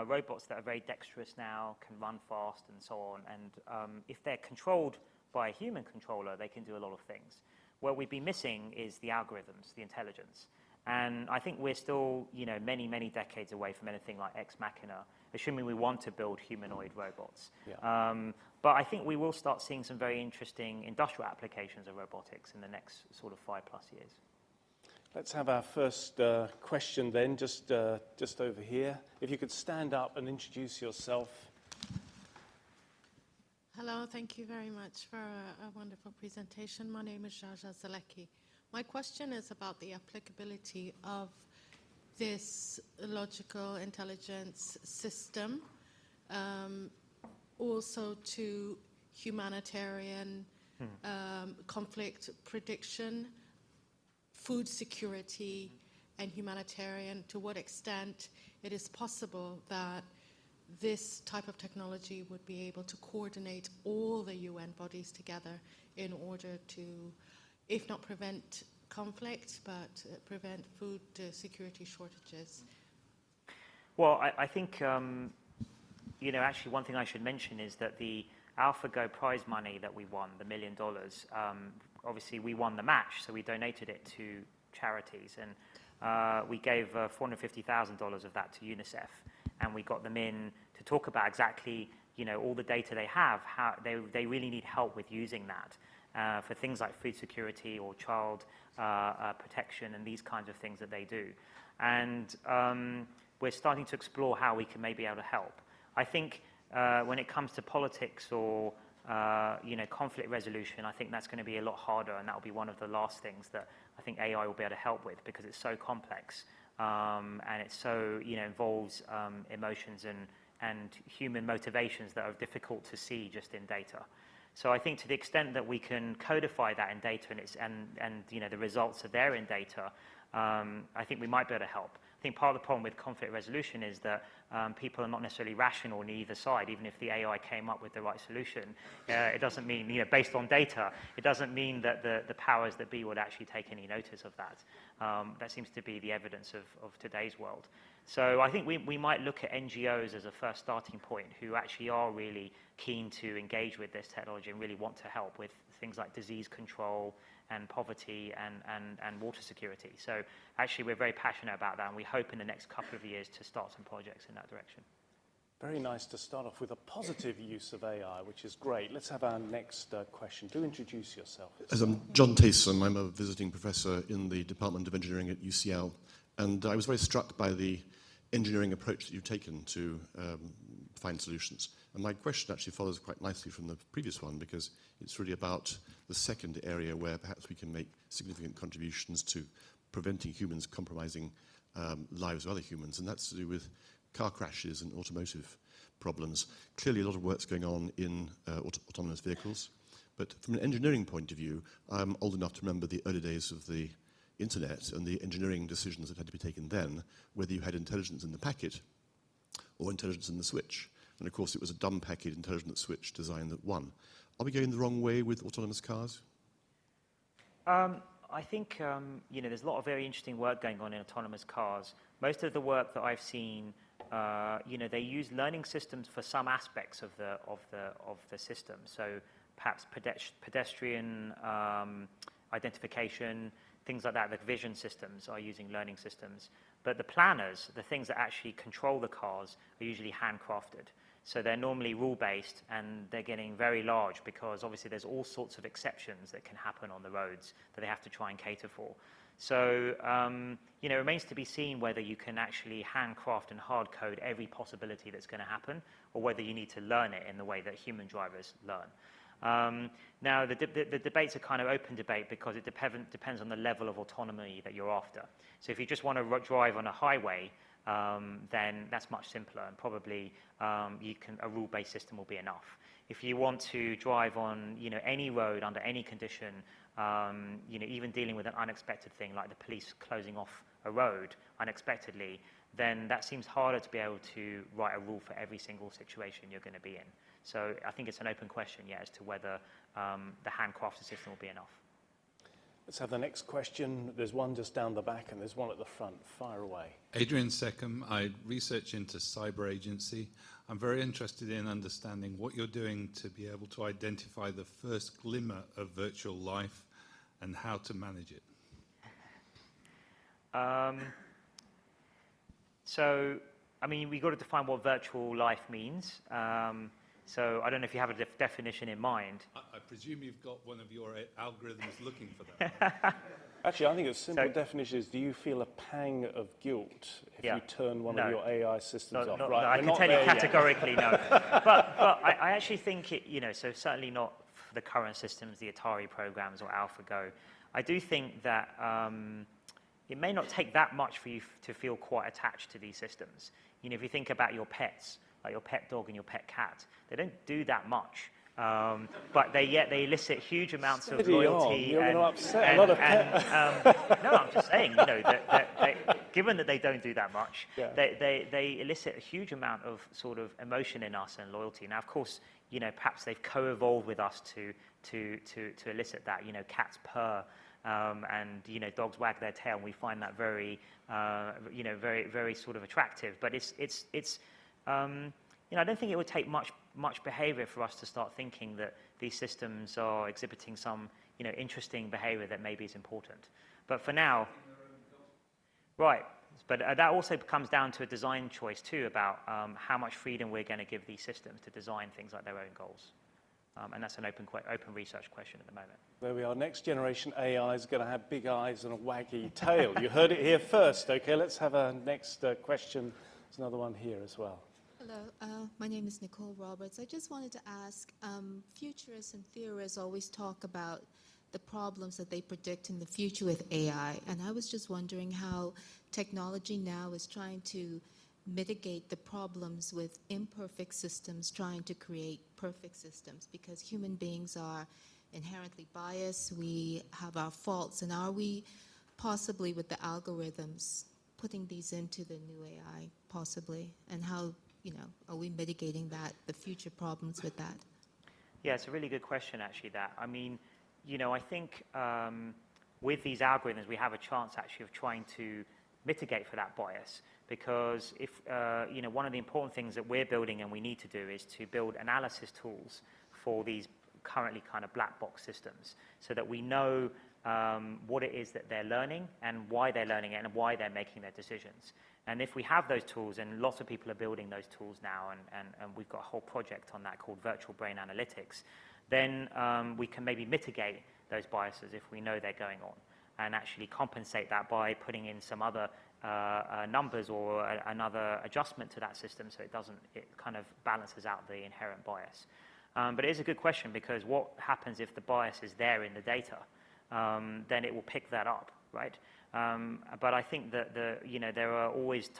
robots that are very dexterous now, can run fast and so on. And if they're controlled by a human controller, they can do a lot of things. What we'd be missing is the algorithms, the intelligence. And I think we're still, you know, many, many decades away from anything like Ex Machina, assuming we want to build humanoid robots.
Yeah.
But I think we will start seeing some very interesting industrial applications of robotics in the next sort of 5+ years.
Let's have our first question then, just over here. If you could stand up and introduce yourself.
Hello, thank you very much for a wonderful presentation. My name is Jaja Zalecki. My question is about the applicability of this logical intelligence system also to humanitarian conflict prediction, food security, and humanitarian. To what extent it is possible that this type of technology would be able to coordinate all the UN bodies together in order to, if not prevent conflict, but prevent food security shortages?
Well, I think, you know, actually one thing I should mention is that the AlphaGo prize money that we won, the $1 million, obviously we won the match, so we donated it to charities. And we gave $450,000 of that to UNICEF. And we got them in to talk about exactly, you know, all the data they have, how they really need help with using that for things like food security or child protection and these kinds of things that they do. And we're starting to explore how we can maybe be able to help. I think when it comes to politics or you know, conflict resolution, I think that's going to be a lot harder, and that will be one of the last things that I think AI will be able to help with, because it's so complex. And it's so, you know, involves emotions and human motivations that are difficult to see just in data. So I think to the extent that we can codify that in data and you know, the results are there in data, I think we might be able to help. I think part of the problem with conflict resolution is that people are not necessarily rational on either side. Even if the AI came up with the right solution, it doesn't mean, you know, based on data, it doesn't mean that the powers that be would actually take any notice of that. That seems to be the evidence of today's world. So I think we might look at NGOs as a first starting point who actually are really keen to engage with this technology and really want to help with things like disease control and poverty and water security. So actually we're very passionate about that, and we hope in the next couple of years to start some projects in that direction.
Very nice to start off with a positive use of AI, which is great. Let's have our next question. Do introduce yourself.
As I'm John Taysom. I'm a visiting professor in the Department of Engineering at UCL, and I was very struck by the engineering approach that you've taken to find solutions. And my question actually follows quite nicely from the previous one, because it's really about the second area where perhaps we can make significant contributions to preventing humans compromising lives of other humans, and that's to do with car crashes and automotive problems. Clearly a lot of work's going on in autonomous vehicles, but from an engineering point of view, I'm old enough to remember the early days of the internet and the engineering decisions that had to be taken then, whether you had intelligence in the packet or intelligence in the switch. And of course, it was a dumb packet intelligent switch design that won. Are we going the wrong way with autonomous cars?
I think you know, there's a lot of very interesting work going on in autonomous cars. Most of the work that I've seen, you know, they use learning systems for some aspects of the system. So perhaps pedestrian identification, things like that. The vision systems are using learning systems. But the planners, the things that actually control the cars, are usually handcrafted. So they're normally rule-based, and they're getting very large because obviously there's all sorts of exceptions that can happen on the roads that they have to try and cater for. So, you know, it remains to be seen whether you can actually handcraft and hard code every possibility that's going to happen, or whether you need to learn it in the way that human drivers learn. Now, the debate's a kind of open debate because it depends on the level of autonomy that you're after. So if you just want to drive on a highway, then that's much simpler, and probably a rule-based system will be enough. If you want to drive on, you know, any road under any condition, you know, even dealing with an unexpected thing like the police closing off a road unexpectedly, then that seems harder to be able to write a rule for every single situation you're going to be in. So I think it's an open question, yeah, as to whether the handcrafted system will be enough.
Let's have the next question. There's one just down the back and there's one at the front. Fire away.
Adrian Seckham. I research into cyber agency. I'm very interested in understanding what you're doing to be able to identify the first glimmer of virtual life and how to manage it.
So, I mean, we've got to define what virtual life means. So I don't know if you have a definition in mind.
I presume you've got one of your algorithms looking for that.
Actually, I think a simple definition is, do you feel a pang of guilt if you turn one of your AI systems off? Right,
I can tell you categorically no. But I actually think it, you know, so certainly not for the current systems, the Atari programs or AlphaGo. I do think that it may not take that much for you to feel quite attached to these systems. You know, if you think about your pets, like your pet dog and your pet cat, they don't do that much, but they elicit huge amounts of loyalty.
You're going to upset a lot of pets.
No, I'm just saying, you know, that given that they don't do that much, they elicit a huge amount of sort of emotion in us and loyalty. Now, of course, you know, perhaps they've co-evolved with us to elicit that. You know, cats purr. And you know, dogs wag their tail, and we find that very, you know, very sort of attractive. But it's you know, I don't think it would take much behaviour for us to start thinking that these systems are exhibiting some, you know, interesting behaviour that maybe is important. But for now, right. But that also comes down to a design choice too about how much freedom we're going to give these systems to design things like their own goals. And that's an open research question at the moment.
There we are. Next generation AI is going to have big eyes and a waggy tail. You heard it here first. Okay, let's have a next question. There's another one here as well.
Hello, my name is Nicole Roberts. I just wanted to ask, futurists and theorists always talk about the problems that they predict in the future with AI, and I was just wondering how technology now is trying to mitigate the problems with imperfect systems trying to create perfect systems, because human beings are inherently biased, we have our faults, and are we possibly with the algorithms putting these into the new AI, possibly, and how, are we mitigating that, the future problems with that?
Yeah, it's a really good question, actually, that. I mean, I think with these algorithms, we have a chance, actually, of trying to mitigate for that bias. Because if, one of the important things that we're building and we need to do is to build analysis tools for these currently kind of black box systems so that we know what it is that they're learning and why they're learning it and why they're making their decisions. And if we have those tools, and lots of people are building those tools now, and we've got a whole project on that called Virtual Brain Analytics, then we can maybe mitigate those biases if we know they're going on, and actually compensate that by putting in some other numbers or another adjustment to that system so it kind of balances out the inherent bias. But it is a good question, because what happens if the bias is there in the data? Then it will pick that up, right? But I think that there are always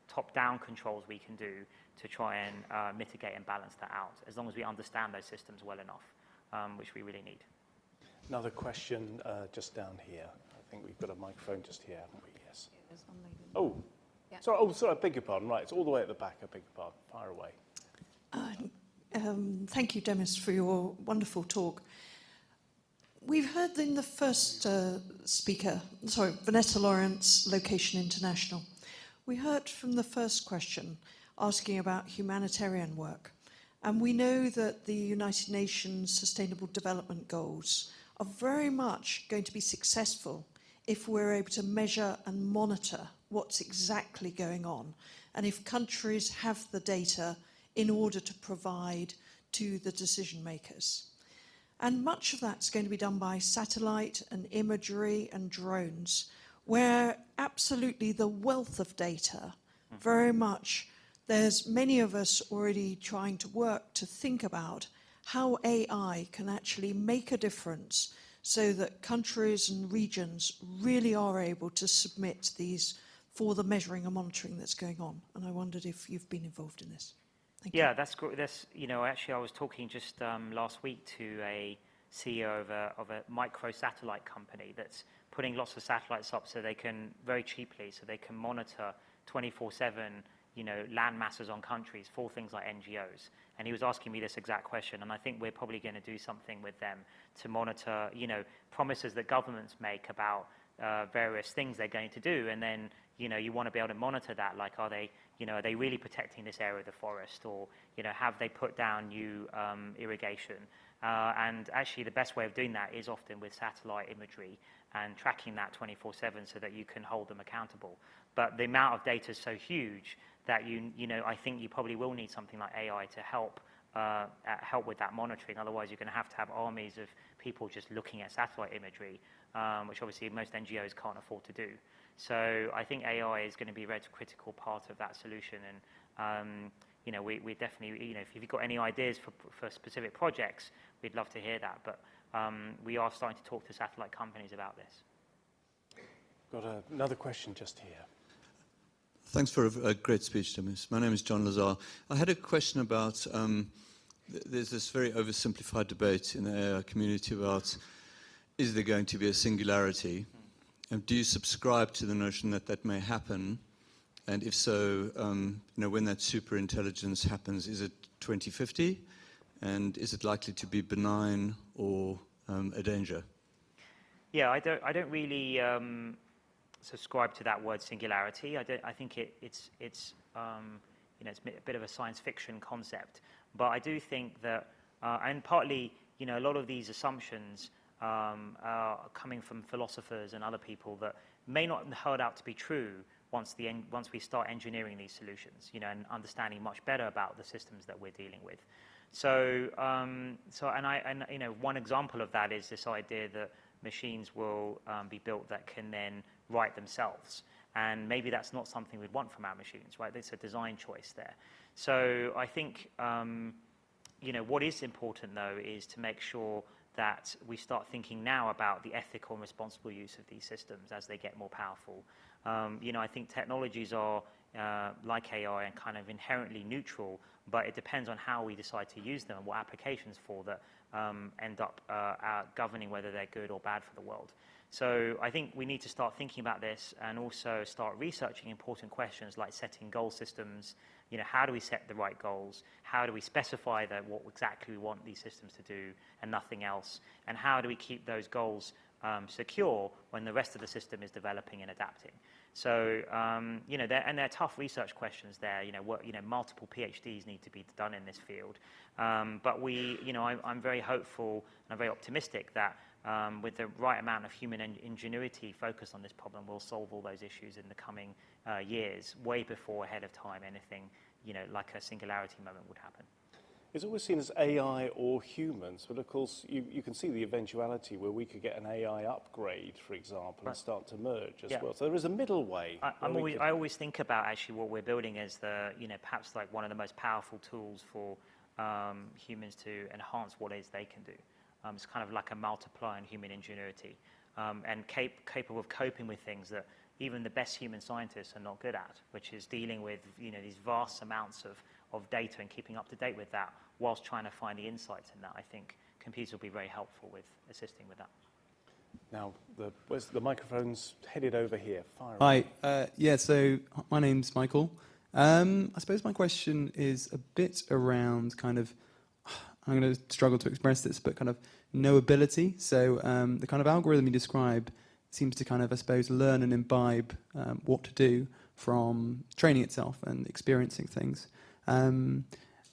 top-down controls we can do to try and mitigate and balance that out, as long as we understand those systems well enough, which we really need.
Another question just down here. I think we've got a microphone just here, haven't we? Yes. Oh,
Yeah.
Sorry, I beg your pardon. Right, it's all the way at the back. I beg your pardon. Fire away.
Thank you, Demis, for your wonderful talk. We've heard in the first speaker, Vanessa Lawrence, Location International. We heard from the first question asking about humanitarian work. And we know that the United Nations Sustainable Development Goals are very much going to be successful if we're able to measure and monitor what's exactly going on, and if countries have the data in order to provide to the decision makers. And much of that's going to be done by satellite and imagery and drones, where absolutely the wealth of data, very much, there's many of us already trying to work to think about how AI can actually make a difference so that countries and regions really are able to submit these for the measuring and monitoring that's going on. And I wondered if you've been involved in this. Thank you.
Yeah, that's great. Actually, I was talking just last week to a CEO of a micro-satellite company that's putting lots of satellites up so they can, very cheaply, so they can monitor 24/7, land masses on countries for things like NGOs. And he was asking me this exact question, and I think we're probably going to do something with them to monitor, promises that governments make about various things they're going to do, and then, you want to be able to monitor that, like, are they really protecting this area of the forest, or, have they put down new irrigation? And actually, the best way of doing that is often with satellite imagery and tracking that 24/7 so that you can hold them accountable. But the amount of data is so huge that I think you probably will need something like AI to help with that monitoring. Otherwise, you're going to have armies of people just looking at satellite imagery, which obviously most NGOs can't afford to do. So I think AI is going to be a very critical part of that solution. And we definitely, if you've got any ideas for specific projects, we'd love to hear that. But we are starting to talk to satellite companies about this.
Got another question just here.
Thanks for a great speech, Demis. My name is John Lazar. I had a question about, there's this very oversimplified debate in the AI community about, is there going to be a singularity? And do you subscribe to the notion that that may happen? And if so, when that superintelligence happens, is it 2050? And is it likely to be benign or a danger?
Yeah, I don't really subscribe to that word singularity. I think it's a bit of a science fiction concept. But I do think that, and partly, a lot of these assumptions are coming from philosophers and other people that may not hold out to be true once we start engineering these solutions, and understanding much better about the systems that we're dealing with. So, one example of that is this idea that machines will be built that can then write themselves. And maybe that's not something we'd want from our machines, right? It's a design choice there. So I think, what is important, though, is to make sure that we start thinking now about the ethical and responsible use of these systems as they get more powerful. I think technologies are, like AI, and kind of inherently neutral, but it depends on how we decide to use them and what applications for that end up governing whether they're good or bad for the world. So I think we need to start thinking about this and also start researching important questions like setting goal systems. You know, how do we set the right goals? How do we specify what exactly we want these systems to do and nothing else? And how do we keep those goals secure when the rest of the system is developing and adapting? So, you know, there are tough research questions there. You know, multiple PhDs need to be done in this field. But I'm very hopeful and I'm very optimistic that with the right amount of human ingenuity focused on this problem, we'll solve all those issues in the coming years, way before ahead of time anything, you know, like a singularity moment would happen.
It's always seen as AI or humans, but of course you can see the eventuality where we could get an AI upgrade, for example, and start to merge as well. So there is a middle way.
I always think about actually what we're building as perhaps like one of the most powerful tools for humans to enhance what it is they can do. It's kind of like a multiplier in human ingenuity and capable of coping with things that even the best human scientists are not good at, which is dealing with these vast amounts of data and keeping up to date with that whilst trying to find the insights in that. I think computers will be very helpful with assisting with that.
Now, where's the microphone's headed over here? Fire away.
Hi, yeah, so my name's Michael. I suppose my question is a bit around kind of, I'm going to struggle to express this, but kind of knowability. So the kind of algorithm you describe seems to kind of, I suppose, learn and imbibe what to do from training itself and experiencing things.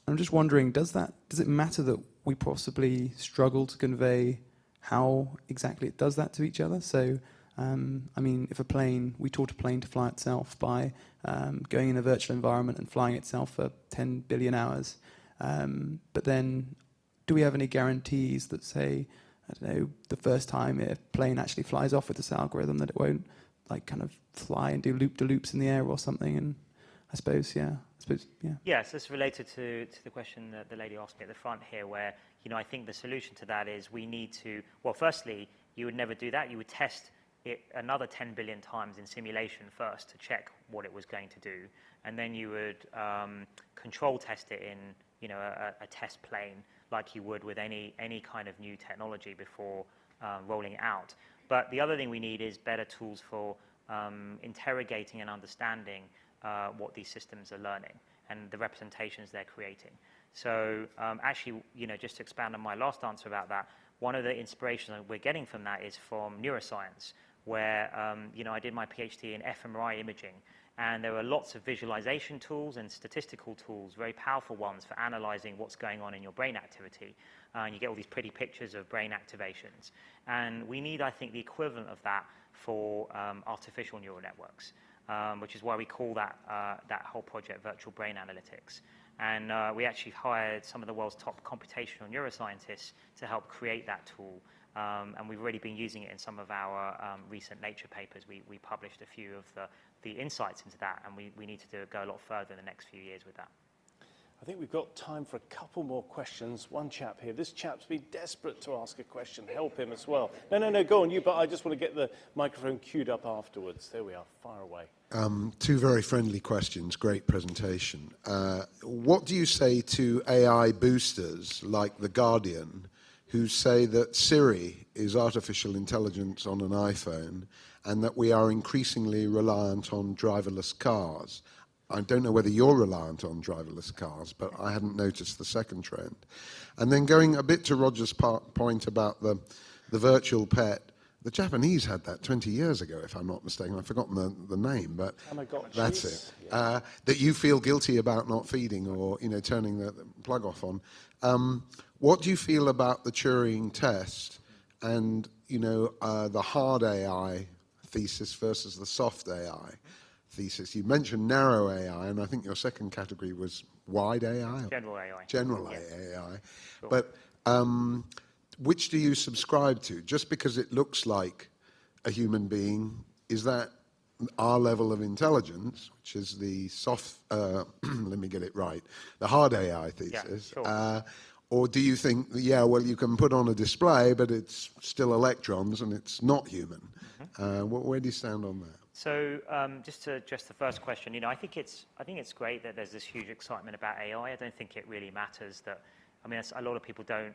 I'm just wondering, does it matter that we possibly struggle to convey how exactly it does that to each other? So, I mean, if we taught a plane to fly itself by going in a virtual environment and flying itself for 10 billion hours, but then do we have any guarantees that say, I don't know, the first time a plane actually flies off with this algorithm that it won't like kind of fly and do loop-de-loops in the air or something? And I suppose, yeah.
Yes, this is related to the question that the lady asked me at the front here, where, I think the solution to that is we need to, well, firstly, you would never do that. You would test it another 10 billion times in simulation first to check what it was going to do. And then you would control test it in, a test plane like you would with any kind of new technology before rolling it out. But the other thing we need is better tools for interrogating and understanding what these systems are learning and the representations they're creating. So actually, just to expand on my last answer about that, one of the inspirations that we're getting from that is from neuroscience, where I did my PhD in fMRI imaging, and there were lots of visualization tools and statistical tools, very powerful ones for analyzing what's going on in your brain activity. And you get all these pretty pictures of brain activations. And we need, I think, the equivalent of that for artificial neural networks. Which is why we call that whole project Virtual Brain Analytics. And we actually hired some of the world's top computational neuroscientists to help create that tool. And we've already been using it in some of our recent Nature papers. We published a few of the insights into that, and we need to go a lot further in the next few years with that.
I think we've got time for a couple more questions. One chap here. This chap's been desperate to ask a question. Help him as well. No, go on, you, but I just want to get the microphone queued up afterwards. There we are. Fire away.
Two very friendly questions. Great presentation. What do you say to AI boosters like The Guardian who say that Siri is artificial intelligence on an iPhone and that we are increasingly reliant on driverless cars? I don't know whether you're reliant on driverless cars, but I hadn't noticed the second trend. And then going a bit to Roger's point about the virtual pet, the Japanese had that 20 years ago, if I'm not mistaken. I've forgotten the name, but that's it. Yeah. That you feel guilty about not feeding or turning the plug off on. What do you feel about the Turing test and the hard AI thesis versus the soft AI thesis? You mentioned narrow AI, and I think your second category was wide AI?
General AI.
General
yes.
AI.
Sure.
But which do you subscribe to? Just because it looks like a human being, is that our level of intelligence, which is the soft, let me get it right, the hard AI thesis?
Yeah, sure.
Or do you think, you can put on a display, but it's still electrons and it's not human? Mm-hmm. Where do you stand on that?
So just to address the first question, I think it's great that there's this huge excitement about AI. I don't think it really matters that, a lot of people don't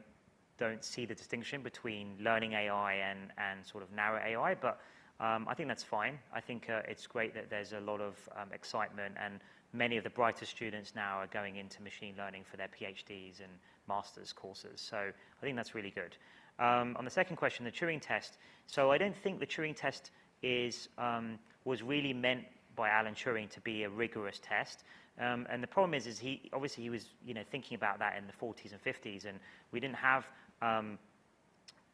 don't see the distinction between learning AI and sort of narrow AI, but I think that's fine. I think it's great that there's a lot of excitement, and many of the brightest students now are going into machine learning for their PhDs and master's courses. So I think that's really good. On the second question, the Turing test. So I don't think the Turing test was really meant by Alan Turing to be a rigorous test. And the problem is he was thinking about that in the 40s and 50s, and we didn't have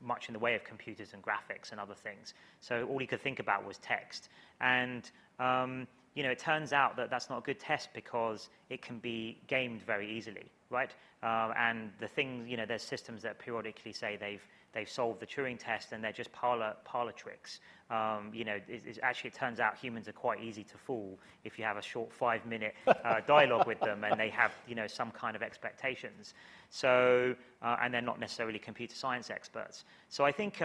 much in the way of computers and graphics and other things. So all he could think about was text. And it turns out that that's not a good test because it can be gamed very easily, right? And the thing, there's systems that periodically say they've solved the Turing test, and they're just parlor tricks. Actually, it turns out humans are quite easy to fool if you have a short 5-minute dialogue with them, and they have some kind of expectations. So, and they're not necessarily computer science experts. So I think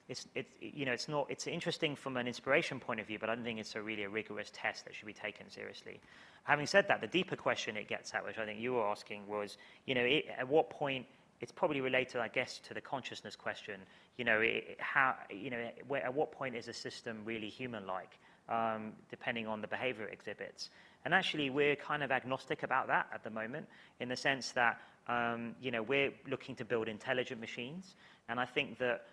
it's interesting from an inspiration point of view, but I don't think it's really a rigorous test that should be taken seriously. Having said that, the deeper question it gets at, which I think you were asking, was at what point. It's probably related, I guess, to the consciousness question. At what point is a system really human-like, depending on the behavior it exhibits? And actually, we're kind of agnostic about that at the moment, in the sense that we're looking to build intelligent machines, and I think that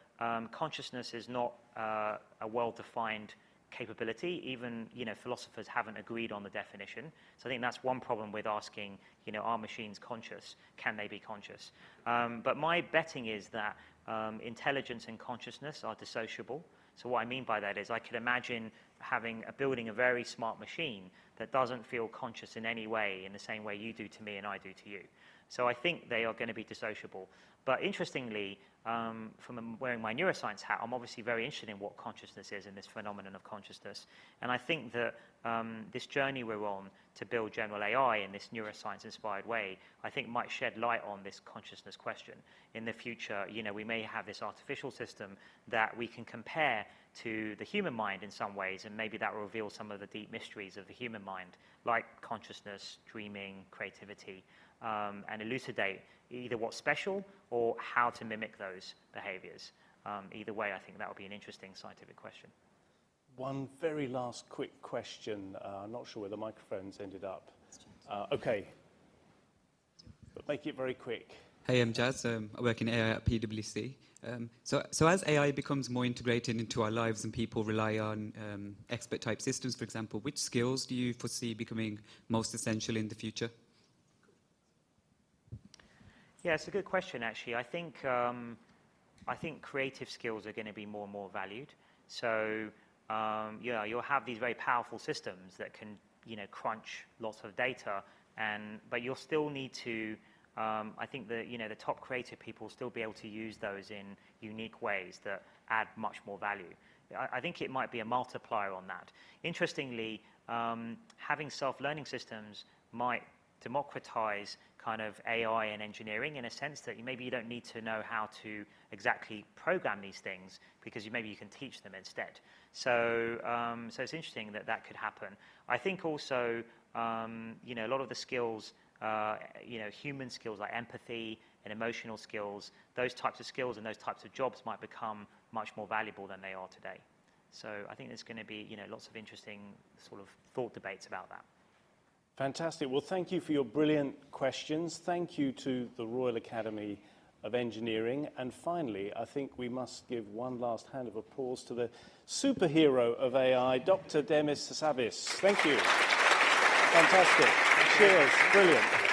consciousness is not a well-defined capability. Even philosophers haven't agreed on the definition. So I think that's one problem with asking, are machines conscious? Can they be conscious? But my betting is that intelligence and consciousness are dissociable. So what I mean by that is I could imagine building a very smart machine that doesn't feel conscious in any way, in the same way you do to me and I do to you. So I think they are going to be dissociable. But interestingly, from wearing my neuroscience hat, I'm obviously very interested in what consciousness is and this phenomenon of consciousness. And I think that this journey we're on to build general AI in this neuroscience-inspired way, I think might shed light on this consciousness question. In the future, we may have this artificial system that we can compare to the human mind in some ways, and maybe that will reveal some of the deep mysteries of the human mind, like consciousness, dreaming, creativity, and elucidate either what's special or how to mimic those behaviors. Either way, I think that would be an interesting scientific question.
One very last quick question. I'm not sure where the microphones ended up. Okay, but make it very quick.
Hey, I'm Jazz. I work in AI at PwC. So as AI becomes more integrated into our lives and people rely on expert-type systems, for example, which skills do you foresee becoming most essential in the future?
Yeah, it's a good question, actually. I think creative skills are going to be more and more valued. So you'll have these very powerful systems that can crunch lots of data, but you'll still need to. I think that the top creative people will still be able to use those in unique ways that add much more value. I think it might be a multiplier on that. Interestingly, having self-learning systems might democratize kind of AI and engineering in a sense that maybe you don't need to know how to exactly program these things because maybe you can teach them instead. So it's interesting that could happen. I think also a lot of the skills, human skills like empathy and emotional skills, those types of skills and those types of jobs might become much more valuable than they are today. So I think there's going to be lots of interesting sort of thought debates about that.
Fantastic. Well, thank you for your brilliant questions. Thank you to the Royal Academy of Engineering. And finally, I think we must give one last hand of applause to the superhero of AI, Dr. Demis Hassabis. Thank you. Fantastic. Cheers. Brilliant.